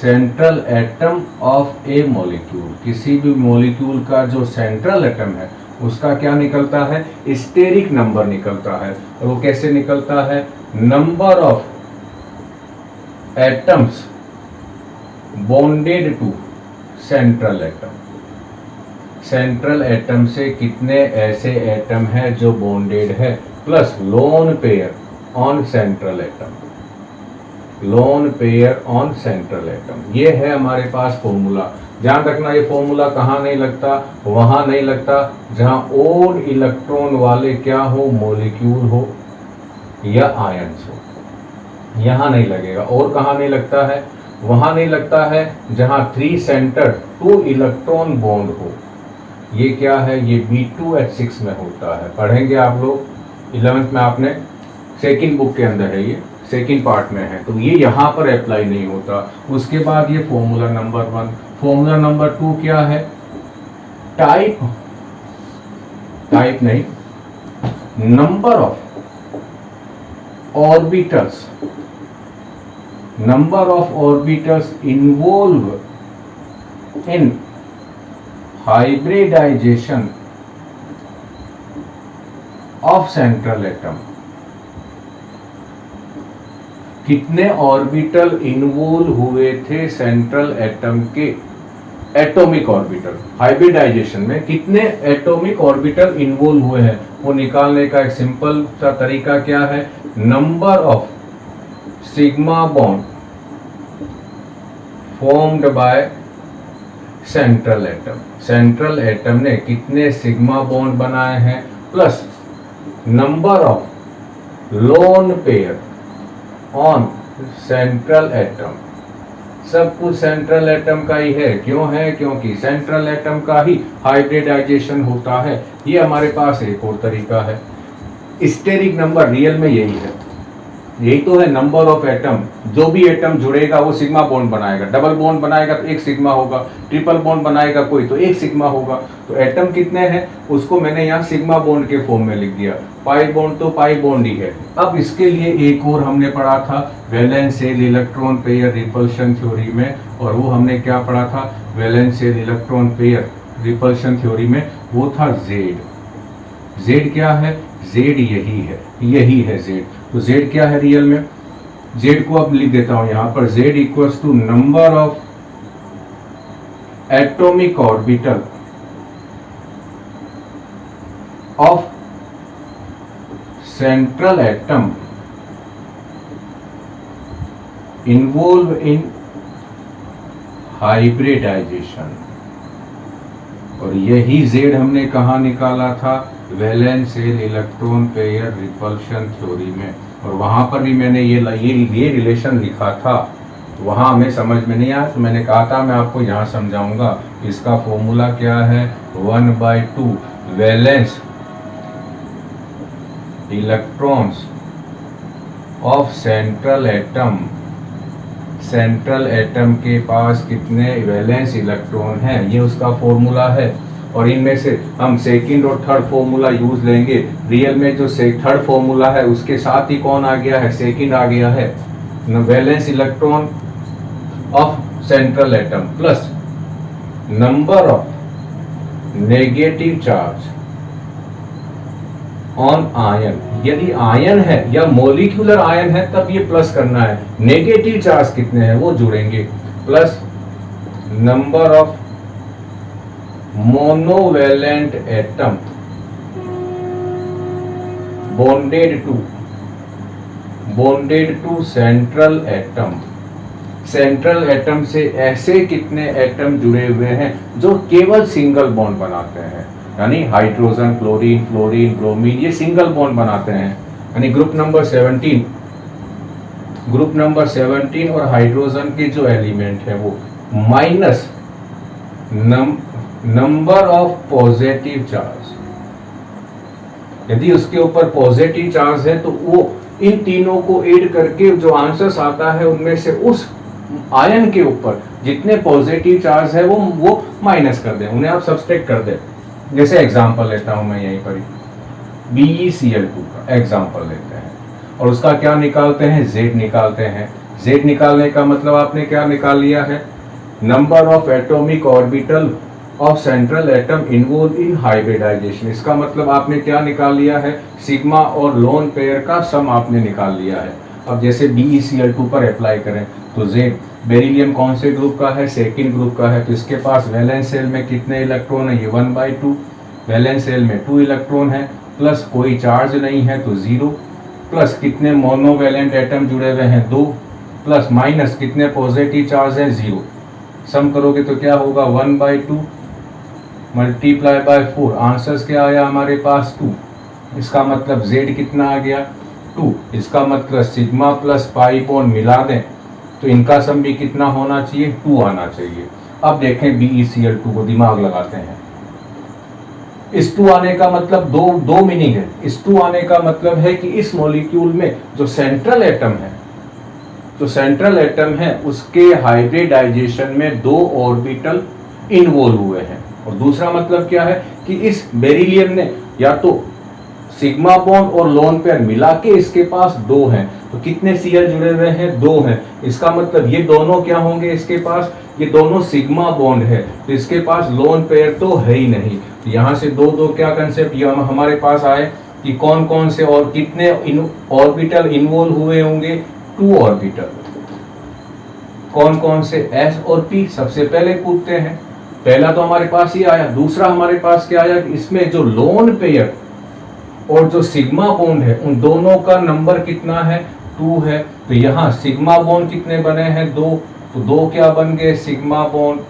[SPEAKER 1] Central atom of a molecule, किसी भी मॉलिक्यूल का जो सेंट्रल एटम है उसका क्या निकलता है? स्टेरिक नंबर निकलता है। और वो कैसे निकलता है? Number of atoms bonded to central atom. Central atom से कितने ऐसे एटम है जो बॉन्डेड है, plus lone pair on central atom. Lone pair on central atom, ये है हमारे पास फॉर्मूला। ध्यान रखना, ये फॉर्मूला कहाँ नहीं लगता? वहां नहीं लगता जहां ओड इलेक्ट्रॉन वाले क्या हो? मॉलिक्यूल हो या आयंस हो, यहां नहीं लगेगा। और कहाँ नहीं लगता है? वहां नहीं लगता है जहां 3 सेंटर 2 इलेक्ट्रॉन बॉन्ड हो। ये क्या है? ये B2H6 में होता है, पढ़ेंगे आप लोग 11th में, आपने सेकंड बुक के अंदर है, ये सेकंड पार्ट में है, तो ये यहाँ पर अप्लाई नहीं होता। उसके बाद ये फॉर्मूला नंबर 1। फॉर्मूला नंबर 2 क्या है? टाइप नहीं, number of orbitals, number of orbitals involve in hybridization of central atom. कितने ऑर्बिटल इन्वॉल्व हुए थे सेंट्रल एटम के एटॉमिक ऑर्बिटल? हाइब्रिडाइजेशन में कितने एटॉमिक ऑर्बिटल इन्वॉल्व हुए हैं, वो निकालने का एक सिंपल सा तरीका क्या है? Number of sigma bond formed by central atom. Central atom ने कितने सिग्मा बॉन्ड बनाए हैं, plus number of loan pair on central atom. सब कुछ सेंट्रल एटम का ही है। क्यों है? क्योंकि सेंट्रल एटम का ही हाइब्रिडाइजेशन होता है। ये हमारे पास एक और तरीका है। स्टेरिक नंबर रियल में यही है। यही तो है नंबर ऑफ एटम। जो भी एटम जुड़ेगा वो सिग्मा बॉन्ड बनाएगा, डबल बॉन्ड बनाएगा तो एक सिग्मा होगा, ट्रिपल बॉन्ड बनाएगा कोई तो एक सिग्मा होगा। तो एटम कितने हैं उसको मैंने यहाँ सिग्मा बॉन्ड के फॉर्म में लिख दिया। पाई बॉन्ड तो पाई बॉन्ड ही है। अब इसके लिए एक और हमने पढ़ा था valence shell electron pair repulsion theory में, और वो हमने क्या पढ़ा था valence shell electron pair repulsion theory में, वो था जेड। जेड क्या है, जेड यही है, यही है जेड। तो जेड क्या है रियल में, जेड को अब लिख देता हूं यहां पर, Z equals to number of atomic orbital of central atom involve in hybridization. और यही जेड हमने कहा निकाला था, valence shell electron pair repulsion theory में। और वहां पर भी मैंने ये रिलेशन लिखा था, वहां हमें समझ में नहीं आया तो मैंने कहा था मैं आपको यहां समझाऊंगा। इसका फॉर्मूला क्या है, 1/2 valence electrons of central atom. Central atom के पास कितने वैलेंस इलेक्ट्रॉन हैं, ये उसका फॉर्मूला है। और इनमें से हम सेकंड और थर्ड फॉर्मूला यूज लेंगे। रियल में जो थर्ड फॉर्मूला है उसके साथ ही कौन आ गया है, सेकंड आ गया है, valence electron of central atom plus number of negative charge on ion. यदि आयन है या मोलिक्यूलर आयन है तब ये प्लस करना है, नेगेटिव चार्ज कितने हैं वो जुड़ेंगे, plus number of monovalent atom bonded to central atom. Central atom से ऐसे कितने एटम जुड़े हुए हैं जो केवल सिंगल बॉन्ड बनाते हैं, यानी हाइड्रोजन, क्लोरीन, फ्लोरीन, ब्रोमीन, ये सिंगल बॉन्ड बनाते हैं। यानी ग्रुप नंबर 17 और हाइड्रोजन के जो एलिमेंट है वो minus number of positive charge. यदि उसके ऊपर पॉजिटिव चार्ज है तो वो इन तीनों को ऐड करके जो आंसर्स आता है उनमें से उस आयन के ऊपर जितने पॉजिटिव चार्ज है वो माइनस कर दें, उन्हें आप सब्सट्रैक्ट कर दें। जैसे एग्जांपल लेता हूं मैं यहीं पर BeCl2 का एग्जांपल लेते हैं और उसका क्या निकालते हैं, Z निकालते हैं। Z निकालने का मतलब आपने क्या निकाल लिया है, number of atomic orbital of central atom involve in hybridization. इसका मतलब आपने क्या निकाल लिया है, सिग्मा और लोन पेयर का सम आपने निकाल लिया है। अब जैसे BeCl2 पर अप्लाई करें तो Z बेरिलियम कौन से ग्रुप का है, सेकंड ग्रुप का है, तो इसके पास वैलेंस शेल में कितने इलेक्ट्रॉन है, ये 1/2, वैलेंस शेल में 2 इलेक्ट्रॉन है, प्लस कोई चार्ज नहीं है तो 0, प्लस कितने मोनोवैलेंट एटम जुड़े हुए हैं 2, प्लस माइनस कितने पॉजिटिव चार्ज है 0। सम करोगे तो क्या होगा 1/2 मल्टीप्लाई बाय 4, आंसर्स क्या आया हमारे पास 2। इसका मतलब Z कितना आ गया 2। इसका मतलब सिग्मा प्लस पाई बॉन्ड मिला दें तो इनका सम भी कितना होना चाहिए, 2 आना चाहिए। अब देखें BeCl2 को, दिमाग लगाते हैं। इस 2 आने का मतलब दो मीनिंग है। इस 2 आने का मतलब है कि इस मॉलिक्यूल में जो सेंट्रल एटम है उसके हाइब्रिडाइजेशन में 2 ऑर्बिटल इन्वॉल्व हुए हैं। और दूसरा मतलब क्या है कि इस बेरिलियम ने या तो सिग्मा बॉन्ड और लोन पेयर मिला के इसके पास 2 हैं, तो कितने Cl जुड़े हुए हैं 2 हैं। इसका मतलब ये दोनों क्या होंगे, इसके पास ये दोनों सिग्मा बॉन्ड है, तो इसके पास लोन पेयर तो है ही नहीं। तो यहाँ से 2 क्या कंसेप्ट ये हमारे पास आए कि कौन कौन से और कितने ऑर्बिटल इन्वॉल्व हुए होंगे, 2 ऑर्बिटल। कौन कौन से, S और P। सबसे पहले पूछते हैं, पहला तो हमारे पास ये आया। दूसरा हमारे पास क्या आया, इसमें जो लोन पेयर और जो सिग्मा बॉन्ड है उन दोनों का नंबर कितना है, 2 है। तो यहाँ सिग्मा बॉन्ड कितने बने हैं 2, तो 2 क्या बन गए सिग्मा बॉन्ड,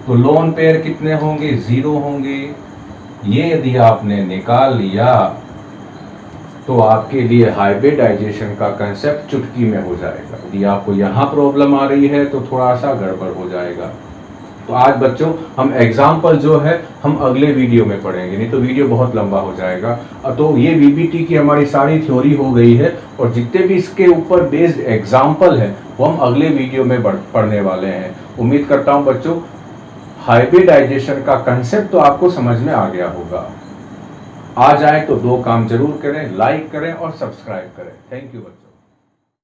[SPEAKER 1] तो लोन पेयर कितने होंगे 0 होंगे। ये यदि आपने निकाल लिया तो आपके लिए हाइब्रिडाइजेशन का कंसेप्ट चुटकी में हो जाएगा। यदि आपको यहाँ प्रॉब्लम आ रही है तो थोड़ा सा गड़बड़ हो जाएगा। तो आज बच्चों हम एग्जाम्पल जो है हम अगले वीडियो में पढ़ेंगे, नहीं तो वीडियो बहुत लंबा हो जाएगा। तो ये वीबीटी की हमारी सारी थ्योरी हो गई है और जितने भी इसके ऊपर बेस्ड एग्जाम्पल है वो हम अगले वीडियो में पढ़ने वाले हैं। उम्मीद करता हूँ बच्चों हाइब्रिडाइजेशन का कंसेप्ट तो आपको समझ में आ गया होगा। आ जाए तो 2 काम जरूर करें, लाइक करें और सब्सक्राइब करें। थैंक यू बच्चों।